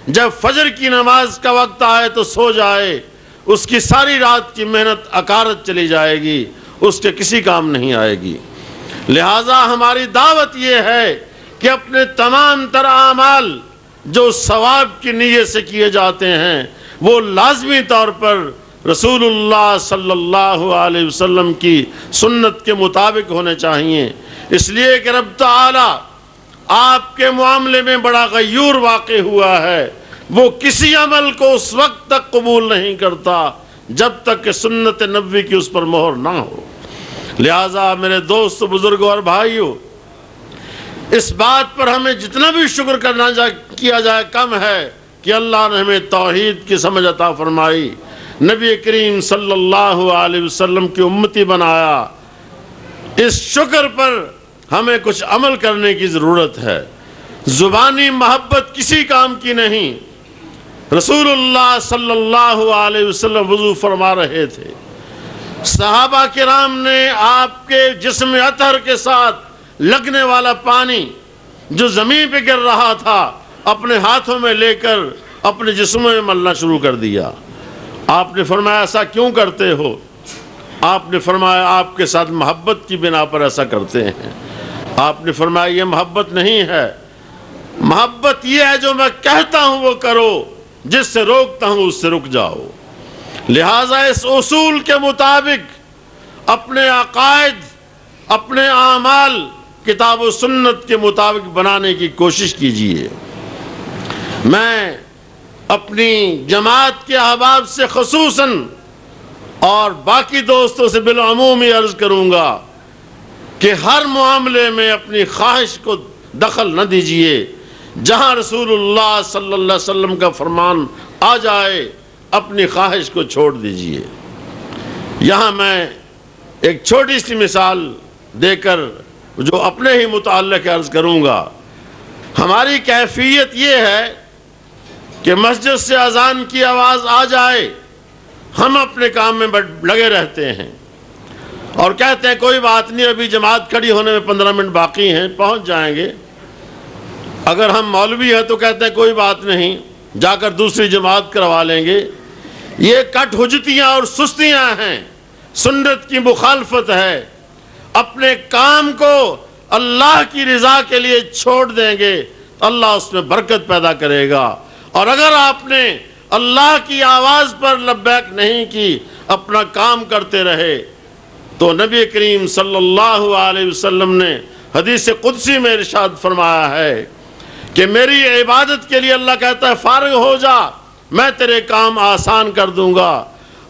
جب فجر کی نماز کا وقت آئے تو سو جائے، اس کی ساری رات کی محنت اکارت چلی جائے گی، اس کے کسی کام نہیں آئے گی۔ لہٰذا ہماری دعوت یہ ہے کہ اپنے تمام تر اعمال جو ثواب کی نیت سے کیے جاتے ہیں وہ لازمی طور پر رسول اللہ صلی اللہ علیہ وسلم کی سنت کے مطابق ہونے چاہیے، اس لیے کہ رب تعالی آپ کے معاملے میں بڑا غیور واقع ہوا ہے۔ وہ کسی عمل کو اس وقت تک قبول نہیں کرتا جب تک کہ سنت نبوی کی اس پر مہر نہ ہو۔ لہٰذا میرے دوست بزرگوں اور بھائیوں، اس بات پر ہمیں جتنا بھی شکر کیا جائے کم ہے کہ اللہ نے ہمیں توحید کی سمجھ عطا فرمائی، نبی کریم صلی اللہ علیہ وسلم کی امتی بنایا۔ اس شکر پر ہمیں کچھ عمل کرنے کی ضرورت ہے۔ زبانی محبت کسی کام کی نہیں۔ رسول اللہ صلی اللہ علیہ وسلم وضو فرما رہے تھے، صحابہ کرام نے آپ کے جسم اطہر کے ساتھ لگنے والا پانی جو زمین پہ گر رہا تھا اپنے ہاتھوں میں لے کر اپنے جسموں میں ملنا شروع کر دیا۔ آپ نے فرمایا ایسا کیوں کرتے ہو؟ آپ نے فرمایا آپ کے ساتھ محبت کی بنا پر ایسا کرتے ہیں۔ آپ نے فرمایا یہ محبت نہیں ہے، محبت یہ ہے جو میں کہتا ہوں وہ کرو، جس سے روکتا ہوں اس سے رک جاؤ۔ لہٰذا اس اصول کے مطابق اپنے عقائد، اپنے اعمال کتاب و سنت کے مطابق بنانے کی کوشش کیجیے۔ میں اپنی جماعت کے احباب سے خصوصاً اور باقی دوستوں سے بالعموم ہی عرض کروں گا کہ ہر معاملے میں اپنی خواہش کو دخل نہ دیجیے۔ جہاں رسول اللہ صلی اللہ علیہ وسلم کا فرمان آ جائے اپنی خواہش کو چھوڑ دیجیے۔ یہاں میں ایک چھوٹی سی مثال دے کر جو اپنے ہی متعلق عرض کروں گا۔ ہماری کیفیت یہ ہے کہ مسجد سے اذان کی آواز آ جائے ہم اپنے کام میں لگے رہتے ہیں اور کہتے ہیں کوئی بات نہیں، ابھی جماعت کھڑی ہونے میں 15 منٹ باقی ہیں، پہنچ جائیں گے۔ اگر ہم مولوی ہیں تو کہتے ہیں کوئی بات نہیں، جا کر دوسری جماعت کروا لیں گے۔ یہ کٹ حجتیاں اور سستیاں ہیں، سنت کی مخالفت ہے۔ اپنے کام کو اللہ کی رضا کے لیے چھوڑ دیں گے اللہ اس میں برکت پیدا کرے گا. اور اگر آپ نے اللہ کی آواز پر لبیک نہیں کی، اپنا کام کرتے رہے، تو نبی کریم صلی اللہ علیہ وسلم نے حدیث قدسی میں ارشاد فرمایا ہے کہ میری عبادت کے لیے اللہ کہتا ہے فارغ ہو جا، میں تیرے کام آسان کر دوں گا.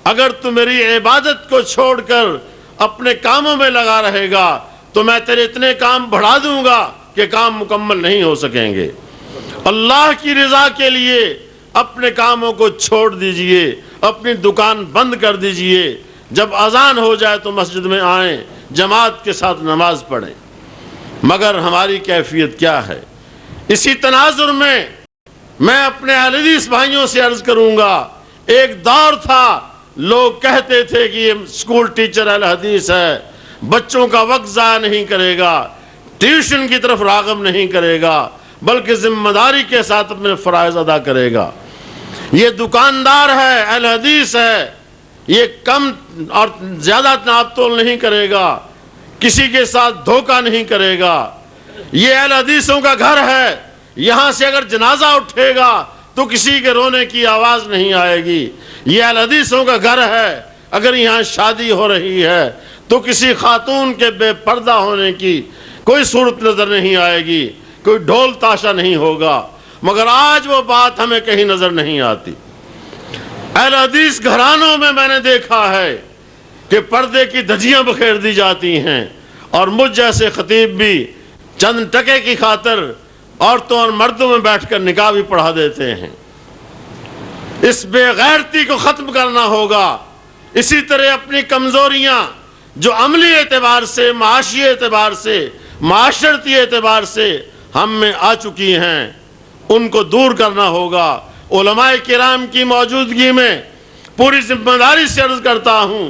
اگر تو میری عبادت کو چھوڑ کر اپنے کاموں میں لگا رہے گا تو میں تیرے اتنے کام بڑھا دوں گا کہ کام مکمل نہیں ہو سکیں گے. اللہ کی رضا کے لیے اپنے کاموں کو چھوڑ دیجئے، اپنی دکان بند کر دیجئے. جب اذان ہو جائے تو مسجد میں آئیں، جماعت کے ساتھ نماز پڑھیں. مگر ہماری کیفیت کیا ہے؟ اسی تناظر میں اپنے اہل حدیث بھائیوں سے عرض کروں گا، ایک دور تھا لوگ کہتے تھے کہ یہ اسکول ٹیچر اہل حدیث ہے، بچوں کا وقت ضائع نہیں کرے گا، ٹیوشن کی طرف راغب نہیں کرے گا، بلکہ ذمہ داری کے ساتھ اپنے فرائض ادا کرے گا. یہ دکاندار ہے، اہل حدیث ہے، یہ کم اور زیادہ ناپ تول نہیں کرے گا، کسی کے ساتھ دھوکہ نہیں کرے گا. یہ اہل حدیثوں کا گھر ہے، یہاں سے اگر جنازہ اٹھے گا تو کسی کے رونے کی آواز نہیں آئے گی. یہ اہل حدیثوں کا گھر ہے، اگر یہاں شادی ہو رہی ہے تو کسی خاتون کے بے پردہ ہونے کی کوئی صورت نظر نہیں آئے گی، کوئی ڈھول تاشا نہیں ہوگا. مگر آج وہ بات ہمیں کہیں نظر نہیں آتی. اہل حدیث گھرانوں میں نے دیکھا ہے کہ پردے کی دھجیاں بکھیر دی جاتی ہیں، اور مجھ جیسے خطیب بھی چند ٹکے کی خاطر عورتوں اور مردوں میں بیٹھ کر نکاح بھی پڑھا دیتے ہیں. اس بے غیرتی کو ختم کرنا ہوگا. اسی طرح اپنی کمزوریاں جو عملی اعتبار سے، معاشی اعتبار سے، معاشرتی اعتبار سے ہم میں آ چکی ہیں، ان کو دور کرنا ہوگا. علماء کرام کی موجودگی میں پوری ذمہ داری سے عرض کرتا ہوں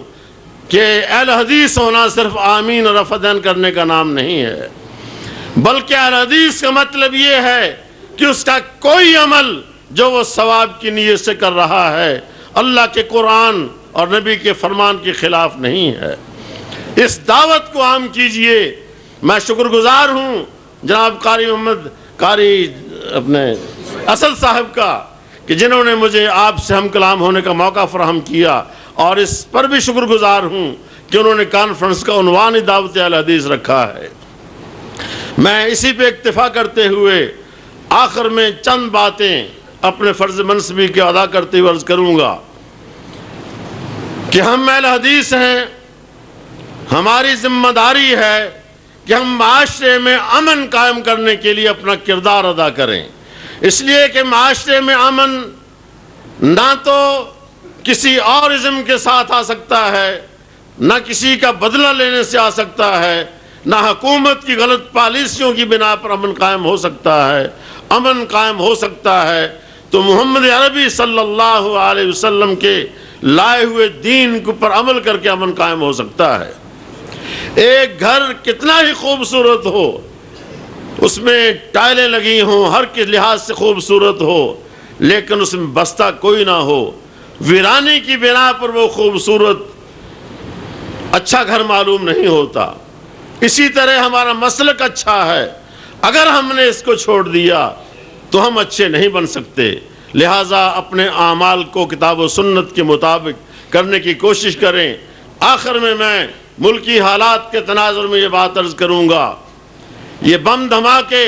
کہ اہل حدیث ہونا صرف آمین اور رفع دین کرنے کا نام نہیں ہے، بلکہ اہل حدیث کا مطلب یہ ہے کہ اس کا کوئی عمل جو وہ ثواب کی نیت سے کر رہا ہے اللہ کے قرآن اور نبی کے فرمان کے خلاف نہیں ہے. اس دعوت کو عام کیجئے. میں شکر گزار ہوں جناب قاری محمد قاری اپنے اسد صاحب کا کہ جنہوں نے مجھے آپ سے ہم کلام ہونے کا موقع فراہم کیا، اور اس پر بھی شکر گزار ہوں کہ انہوں نے کانفرنس کا عنوان ہی دعوت اہل حدیث رکھا ہے. میں اسی پہ اکتفا کرتے ہوئے آخر میں چند باتیں اپنے فرض منصبی کے ادا کرتے ہوئے عرض کروں گا کہ ہم اہل حدیث ہیں. ہماری ذمہ داری ہے کہ ہم معاشرے میں امن قائم کرنے کے لیے اپنا کردار ادا کریں. اس لیے کہ معاشرے میں امن نہ تو کسی اور ازم کے ساتھ آ سکتا ہے، نہ کسی کا بدلہ لینے سے آ سکتا ہے، نہ حکومت کی غلط پالیسیوں کی بنا پر امن قائم ہو سکتا ہے. امن قائم ہو سکتا ہے تو محمد عربی صلی اللہ علیہ وسلم کے لائے ہوئے دین کے پر عمل کر کے امن قائم ہو سکتا ہے. ایک گھر کتنا ہی خوبصورت ہو، اس میں ٹائلیں لگی ہوں، ہر کے لحاظ سے خوبصورت ہو، لیکن اس میں بستہ کوئی نہ ہو، ویرانی کی بنا پر وہ خوبصورت اچھا گھر معلوم نہیں ہوتا. اسی طرح ہمارا مسلک اچھا ہے، اگر ہم نے اس کو چھوڑ دیا تو ہم اچھے نہیں بن سکتے. لہٰذا اپنے اعمال کو کتاب و سنت کے مطابق کرنے کی کوشش کریں. آخر میں ملکی حالات کے تناظر میں یہ بات عرض کروں گا، یہ بم دھماکے،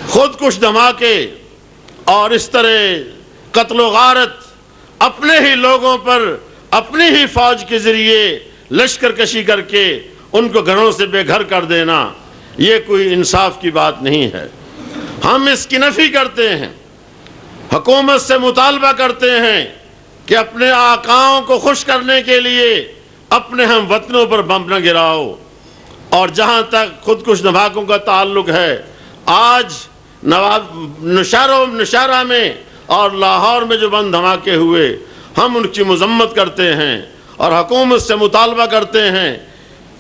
خودکش دھماکے اور اس طرح قتل و غارت اپنے ہی لوگوں پر اپنی ہی فوج کے ذریعے لشکر کشی کر کے ان کو گھروں سے بے گھر کر دینا، یہ کوئی انصاف کی بات نہیں ہے. ہم اس کی نفی کرتے ہیں، حکومت سے مطالبہ کرتے ہیں کہ اپنے آقاؤں کو خوش کرنے کے لیے اپنے ہم وطنوں پر بم نہ گراؤ. اور جہاں تک خودکش دھماکوں کا تعلق ہے، آج نوشہرہ میں اور لاہور میں جو بم دھماکے ہوئے، ہم ان کی مذمت کرتے ہیں اور حکومت سے مطالبہ کرتے ہیں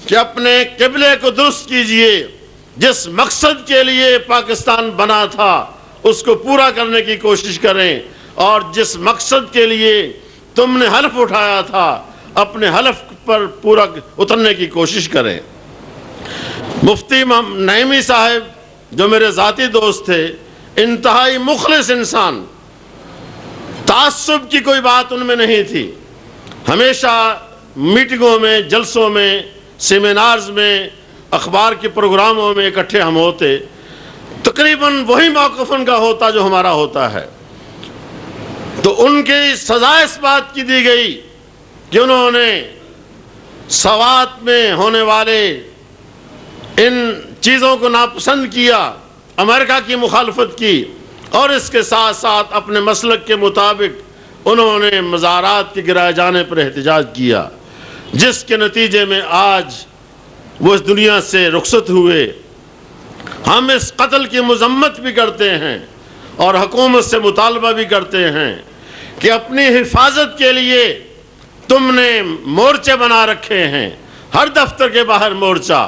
کہ اپنے قبلے کو درست کیجئے. جس مقصد کے لیے پاکستان بنا تھا اس کو پورا کرنے کی کوشش کریں، اور جس مقصد کے لیے تم نے حلف اٹھایا تھا اپنے حلف پر پورا اترنے کی کوشش کریں. مفتی نعیمی صاحب جو میرے ذاتی دوست تھے، انتہائی مخلص انسان، تعصب کی کوئی بات ان میں نہیں تھی. ہمیشہ میٹنگوں میں، جلسوں میں، سیمینارز میں، اخبار کے پروگراموں میں اکٹھے ہم ہوتے. تقریباً وہی موقف ان کا ہوتا جو ہمارا ہوتا ہے. تو ان کی سزا اس بات کی دی گئی کہ انہوں نے سوات میں ہونے والے ان چیزوں کو ناپسند کیا، امریکہ کی مخالفت کی، اور اس کے ساتھ ساتھ اپنے مسلک کے مطابق انہوں نے مزارات کے گرائے جانے پر احتجاج کیا، جس کے نتیجے میں آج وہ اس دنیا سے رخصت ہوئے. ہم اس قتل کی مذمت بھی کرتے ہیں اور حکومت سے مطالبہ بھی کرتے ہیں کہ اپنی حفاظت کے لیے تم نے مورچے بنا رکھے ہیں، ہر دفتر کے باہر مورچہ،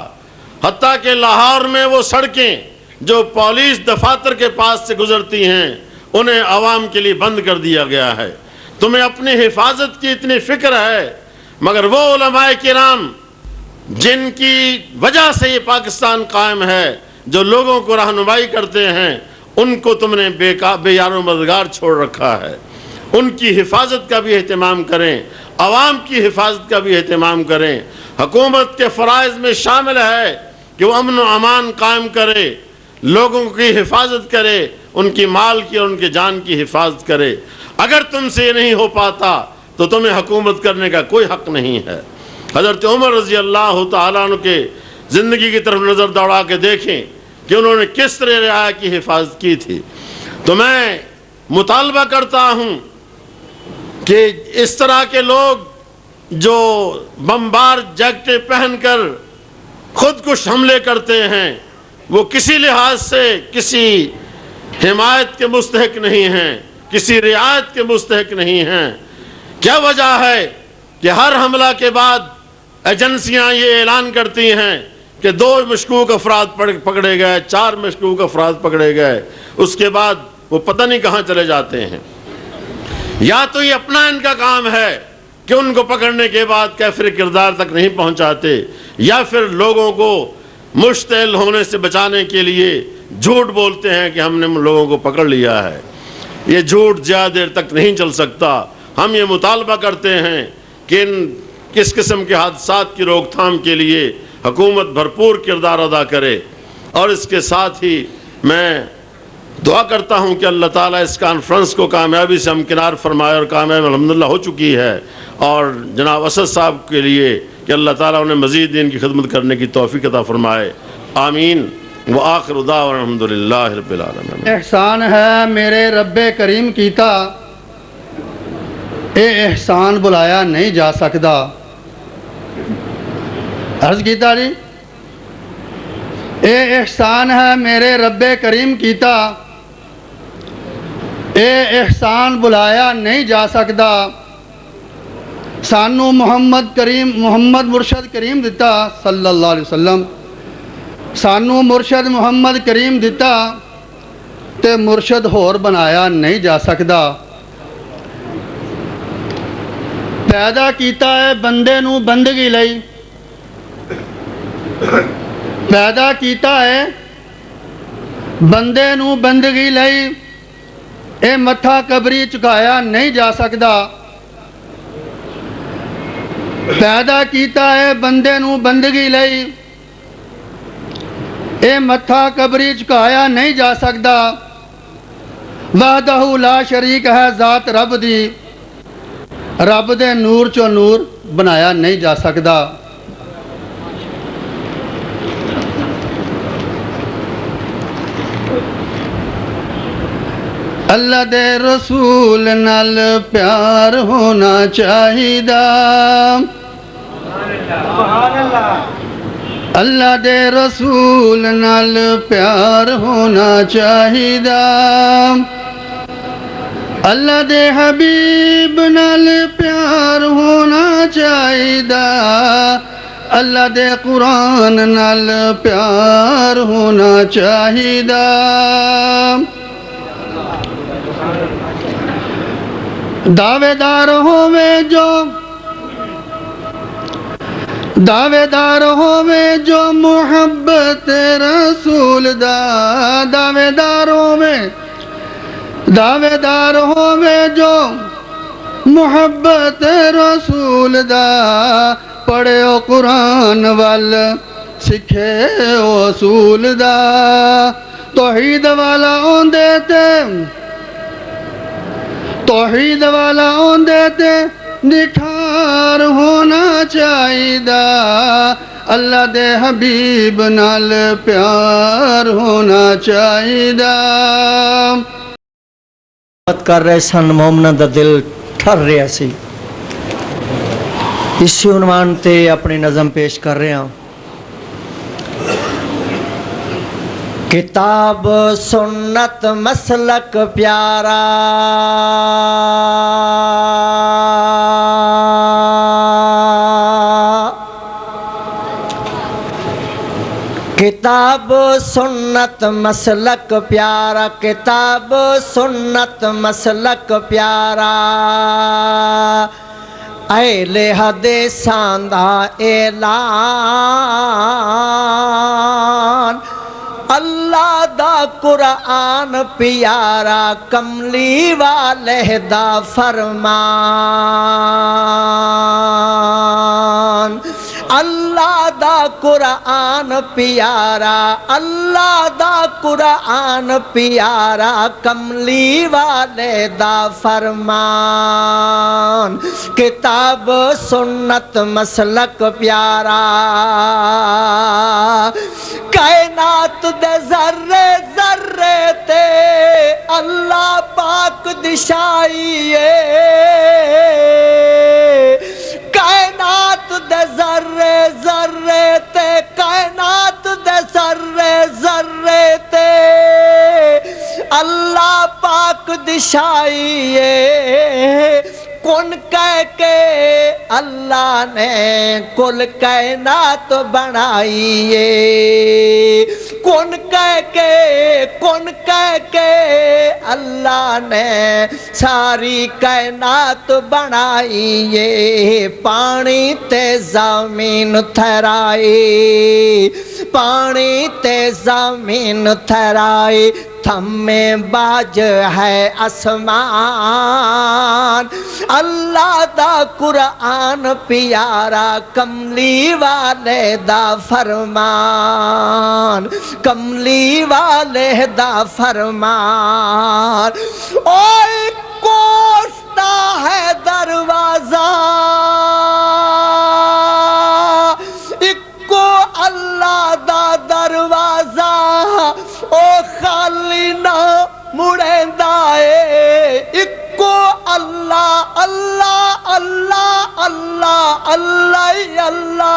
حتیٰ کہ لاہور میں وہ سڑکیں جو پولیس دفاتر کے پاس سے گزرتی ہیں انہیں عوام کے لیے بند کر دیا گیا ہے. تمہیں اپنی حفاظت کی اتنی فکر ہے، مگر وہ علماء کرام جن کی وجہ سے یہ پاکستان قائم ہے، جو لوگوں کو رہنمائی کرتے ہیں، ان کو تم نے بے یار و مددگار چھوڑ رکھا ہے. ان کی حفاظت کا بھی اہتمام کریں، عوام کی حفاظت کا بھی اہتمام کریں. حکومت کے فرائض میں شامل ہے کہ وہ امن و امان قائم کرے، لوگوں کی حفاظت کرے، ان کی مال کی اور ان کی جان کی حفاظت کرے. اگر تم سے یہ نہیں ہو پاتا تو تمہیں حکومت کرنے کا کوئی حق نہیں ہے. حضرت عمر رضی اللہ تعالیٰ عنہ کے زندگی کی طرف نظر دوڑا کے دیکھیں کہ انہوں نے کس طرح رعایا کی حفاظت کی تھی. تو میں مطالبہ کرتا ہوں کہ اس طرح کے لوگ جو بمبار جیکٹیں پہن کر خودکش حملے کرتے ہیں، وہ کسی لحاظ سے کسی حمایت کے مستحق نہیں ہیں، کسی رعایت کے مستحق نہیں ہیں. کیا وجہ ہے کہ ہر حملہ کے بعد ایجنسیاں یہ اعلان کرتی ہیں کہ 2 مشکوک افراد پکڑے گئے، 4 مشکوک افراد پکڑے گئے، اس کے بعد وہ پتہ نہیں کہاں چلے جاتے ہیں. یا تو یہ اپنا ان کا کام ہے کہ ان کو پکڑنے کے بعد کیفر کردار تک نہیں پہنچاتے، یا پھر لوگوں کو مشتعل ہونے سے بچانے کے لیے جھوٹ بولتے ہیں کہ ہم نے لوگوں کو پکڑ لیا ہے. یہ جھوٹ زیادہ دیر تک نہیں چل سکتا. ہم یہ مطالبہ کرتے ہیں کہ کس قسم کے حادثات کی روک تھام کے لیے حکومت بھرپور کردار ادا کرے. اور اس کے ساتھ ہی میں دعا کرتا ہوں کہ اللہ تعالیٰ اس کانفرنس کو کامیابی سے ہمکنار فرمائے، اور کامیاب الحمدللہ ہو چکی ہے. اور جناب اسد صاحب کے لیے کہ اللہ تعالیٰ انہیں مزید دین کی خدمت کرنے کی توفیق عطا فرمائے. آمین. وآخر دعوانا الحمدللہ رب العالمین. احسان ہے میرے رب کریم کیتا، اے احسان بلایا نہیں جا سکتا. عرض کیتا جی، اے احسان ہے میرے رب کریم کیتا، اے احسان بلایا نہیں جا سکتا. سانو محمد مرشد کریم دتا صلی اللہ علیہ وسلم. سانو مرشد محمد کریم دتا تے مرشد ہور بنایا نہیں جا سکتا. پیدا کیتا ہے بندے نو بندگی لئی، پیدا کیتا ہے بندے نو بندگی لئی، اے متھا قبری چکایا نہیں جا سکتا. پیدا کیتا ہے بندے نو بندگی لئی، اے متھا قبری چکایا نہیں جا سکتا. وحدہ لا شریک ہے ذات رب دی، رب دے نور چو نور بنایا نہیں جا سکتا. اللہ دے رسول نال پیار ہونا چاہیدا، اللہ دے رسول نال پیار ہونا چاہیدا. اللہ دے حبیب نال پیار ہونا چاہیدا، اللہ دے قرآن نال پیار ہونا چاہیدا. دعوے دار ہووے جو دعویدار ہووے جو محبت رسول دا دعویدار ہووے جو محبت رسول دا پڑھے او قرآن وال سکھے او اصول دا توحید والا اوندے تے نٹھار ہونا چاہیدہ اللہ دے حبیب نال پیار ہونا چاہیدہ بات کر رہے سن مومنہ دا دل ٹھر رہا سی اسی عنوان تے اپنی نظم پیش کر رہے ہیں کتاب سنت مسلک پیارا کتاب سنت مسلک پیارا کتاب سنت مسلک پیارا اہل حدیثاں دا اعلان اللہ دا قرآن پیارا کملی والے دا فرمان اللہ دا قرآن پیارا اللہ دا قرآن پیارا کملی والے دا فرمان کتاب سنت مسلک پیارا کائنات دے ذرے ذرے تے اللہ پاک دشائیے کائنات دے ذرے ذرے تے کائنات دے ذرے ذرے تے اللہ پاک دشائیے کن کہہ کے اللہ نے کل کائنات بنائیے کن کہہ کے اللہ نے ساری کائنات بنائیے پانی تے زمین تھرائی پانی تے زمین تھرائی تھمے باج ہے آسمان اللہ دا قرآن پیارا کملی والے دا فرمان کملی والے دا فرمان اوہ کوستا ہے دروازہ اکو اللہ دا دروازہ او خالی نہ مڑیندا اے اکو اللہ اللہ اللہ اللہ اللہ اللہ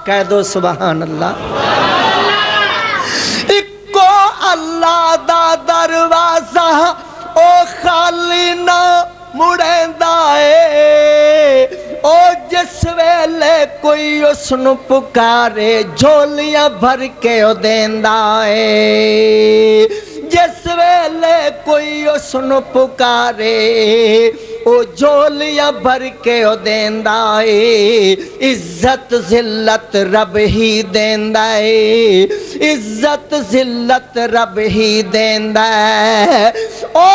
کہہ دو سبحان اللہ اکو اللہ دا دروازہ او خالی نہ مڑیندا اے او جس ویلے کوئی اس نو پکارے جھولیاں بھر کے او دیندا اے جس ویلے کوئی اس نو پکارے او جھولیاں بھر کے او دیندا اے عزت ذلت رب ہی دیندا اے عزت ذلت رب ہی دیندا اے او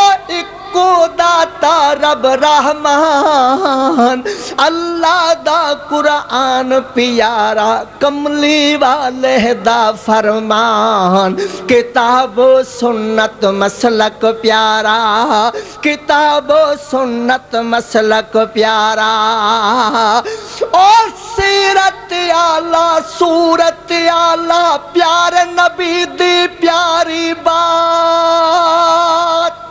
کو داتا رب رحمان اللہ دا قرآن پیارا کملی والے دا فرمان کتاب و سنت مسلک پیارا کتاب و سنت مسلک پیارا اور سیرت اعلیٰ صورت اعلیٰ پیارے نبی دی پیاری بات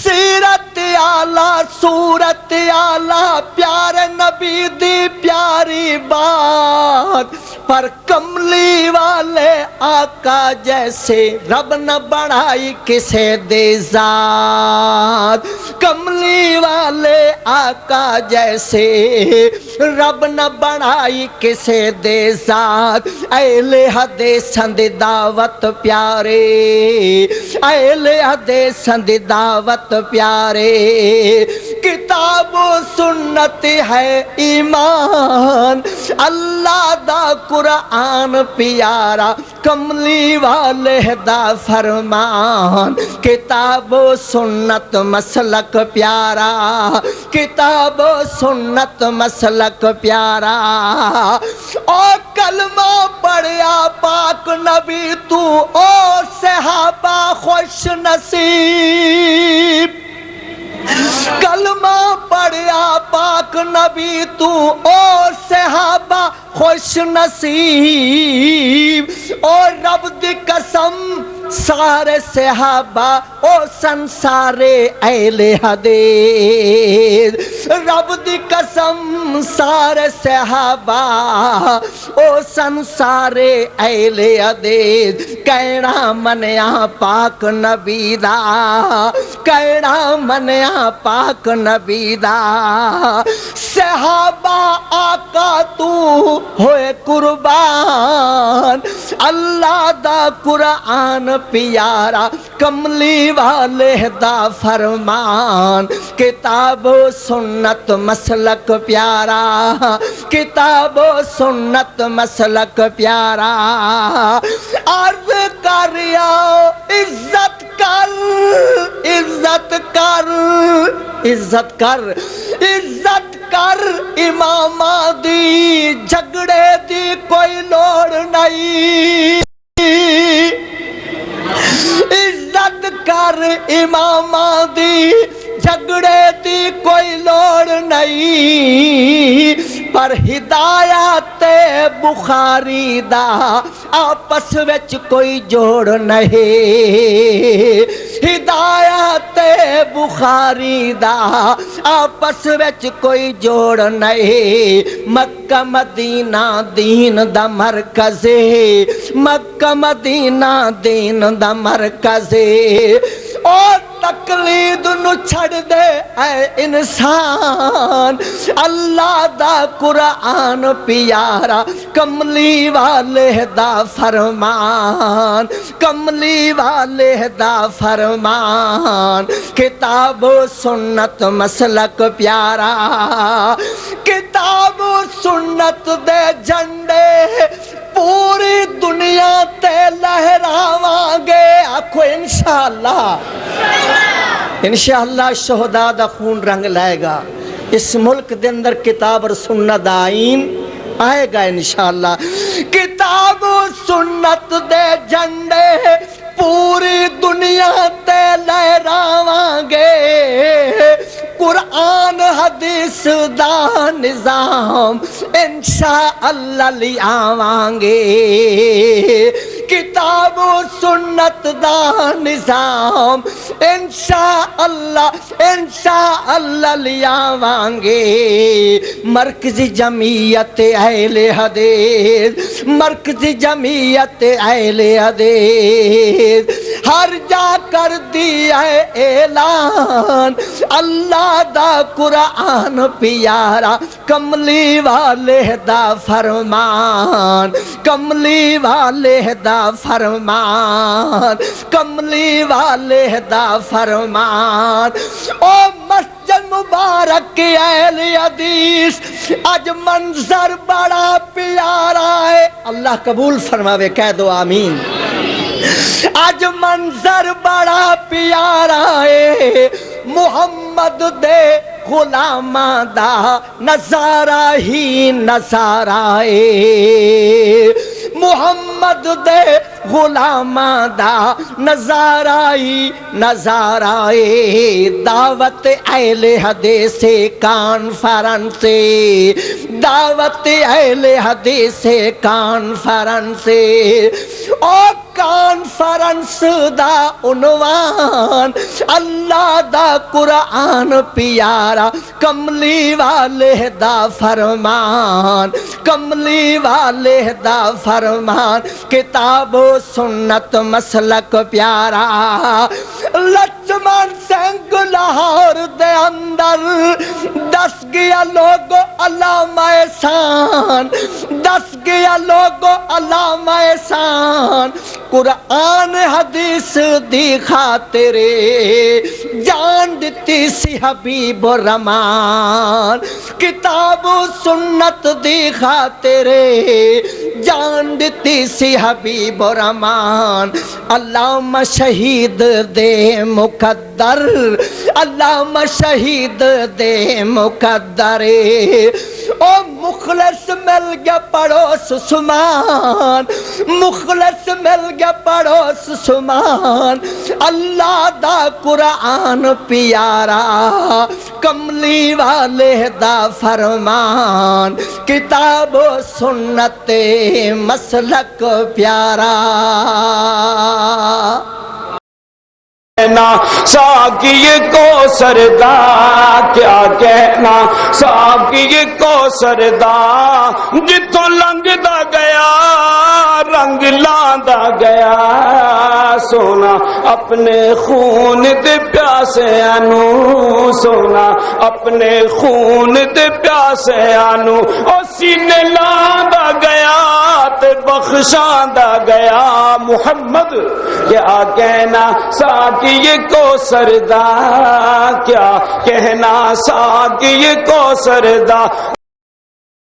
سیرت اعلیٰ صورت اعلیٰ پیارے نبی دی پیاری بات پر کملی والے آقا جیسے رب نہ بڑھائی کسے دے ذات کملی والے آقا جیسے رب نہ بڑھائی کسے دے ذات اہل حدیثاں دی دعوت پیارے اہل حدیثاں دی دعوت پیارے کتاب و سنت دولت ہے ایمان اللہ دا قرآن پیارا کملی والے دا فرمان کتاب و سنت مسلک پیارا کتاب و سنت مسلک پیارا او کلمہ پڑھیا پاک نبی تو او صحابہ خوش نصیب کلمہ پڑھیا پاک نبی تو او صحابہ خوش نصیب اور رب دی قسم سارے صحابہ او سن سارے اہل حدیث رب دی قسم سارے صحابہ او سن سارے اہل حدیث کہنا منیا پاک نبی دا کہنا منیا پاک نبی دا صحابہ آقا تو ہوئے قربان اللہ دا قرآن پیارا کملی والے دا فرمان کتاب و سنت مسلک پیارا کتاب و سنت مسلک پیارا عرض کریا عزت کر عزت کر عزت کر عزت کر امام دی جھگڑے دی کوئی لوڑ نہیں عزت کر امام دی جھگڑے دی کوئی لوڑ نہیں پر ہدایت بخاری دا آپس وچ کوئی جوڑ نہیں ہدایت بخاری دا آپس وچ کوئی جوڑ نہیں مکہ مدینہ دین دا مرکز مکہ مدینہ دین دا مرکز اور تقلید نو چھڑ دے اے انسان اللہ دا قرآن پیارا کملی والے دا فرمان کملی والے دا فرمان کتاب و سنت مسلک پیارا کتاب و سنت دے جھنڈے پوری دنیا تے لہراواں گے آکھو انشاءاللہ انشاءاللہ شہداء دا خون رنگ لائے گا اس ملک دے اندر کتاب اور سنت دا آئین آئے گا انشاءاللہ کتاب و سنت دے جھنڈے پوری دنیا تے لہراواں گے قرآن حدیث دا نظام انشاءاللہ لے آواں گے کتاب و سنت دا نظام انشاءاللہ لے آواں گے مرکزی جمعیت اہل حدیث مرکزی جمعیت اہل حدیث ہر جا کر دیا ہے اعلان اللہ دا قرآن پیارا کملی والے دا فرمان کملی والے دا فرمان کملی والے دا فرمان او مسجد مبارک کی اہل حدیث آج منظر بڑا پیارا ہے اللہ قبول فرماوے کہہ دو آمین آج منظر بڑا پیارا ہے محمد دے غلاماں دا نظارہ ہی نظارہ ہے محمد دے غلاماں دا نظارہ ہی نظارہ ہے دعوت اہل حدیث کانفرنس دعوت اہل حدیث کانفرنس اور کانفرنس دا عنوان اللہ دا قرآن پیارا کملی والے دا فرمان کملی والے دا فرمان کتاب و سنت مسلک پیارا لچمن سنگ لاہور دے اندر دس گیا لوگو علامہ احسان دس گیا لوگو علامہ احسان قرآن حدیث دی خاطر جان دتی سی حبیب الرحمان کتاب و سنت دی خاطر جان دتی سی حبیب الرحمان علامہ شہید دے مقدر علامہ شہید دے مقدر او مخلص مل گیا پڑوس سمان مخلص مل گیا پڑوس سمان اللہ دا قرآن پیارا کملی والے دا فرمان کتاب و سنت مسلک پیارا ساقی کو سردا کیا کہنا ساقی کو سردا جتوں لنگدا گیا رنگ لاندا گیا سونا اپنے خون دے پیاسیاں نو سونا اپنے خون دے پیاسیاں نو او سینے لاندا گیا تے بخشاندا گیا محمد کیا کہنا ساقی کو سردا کیا کہنا ساقی کو سردا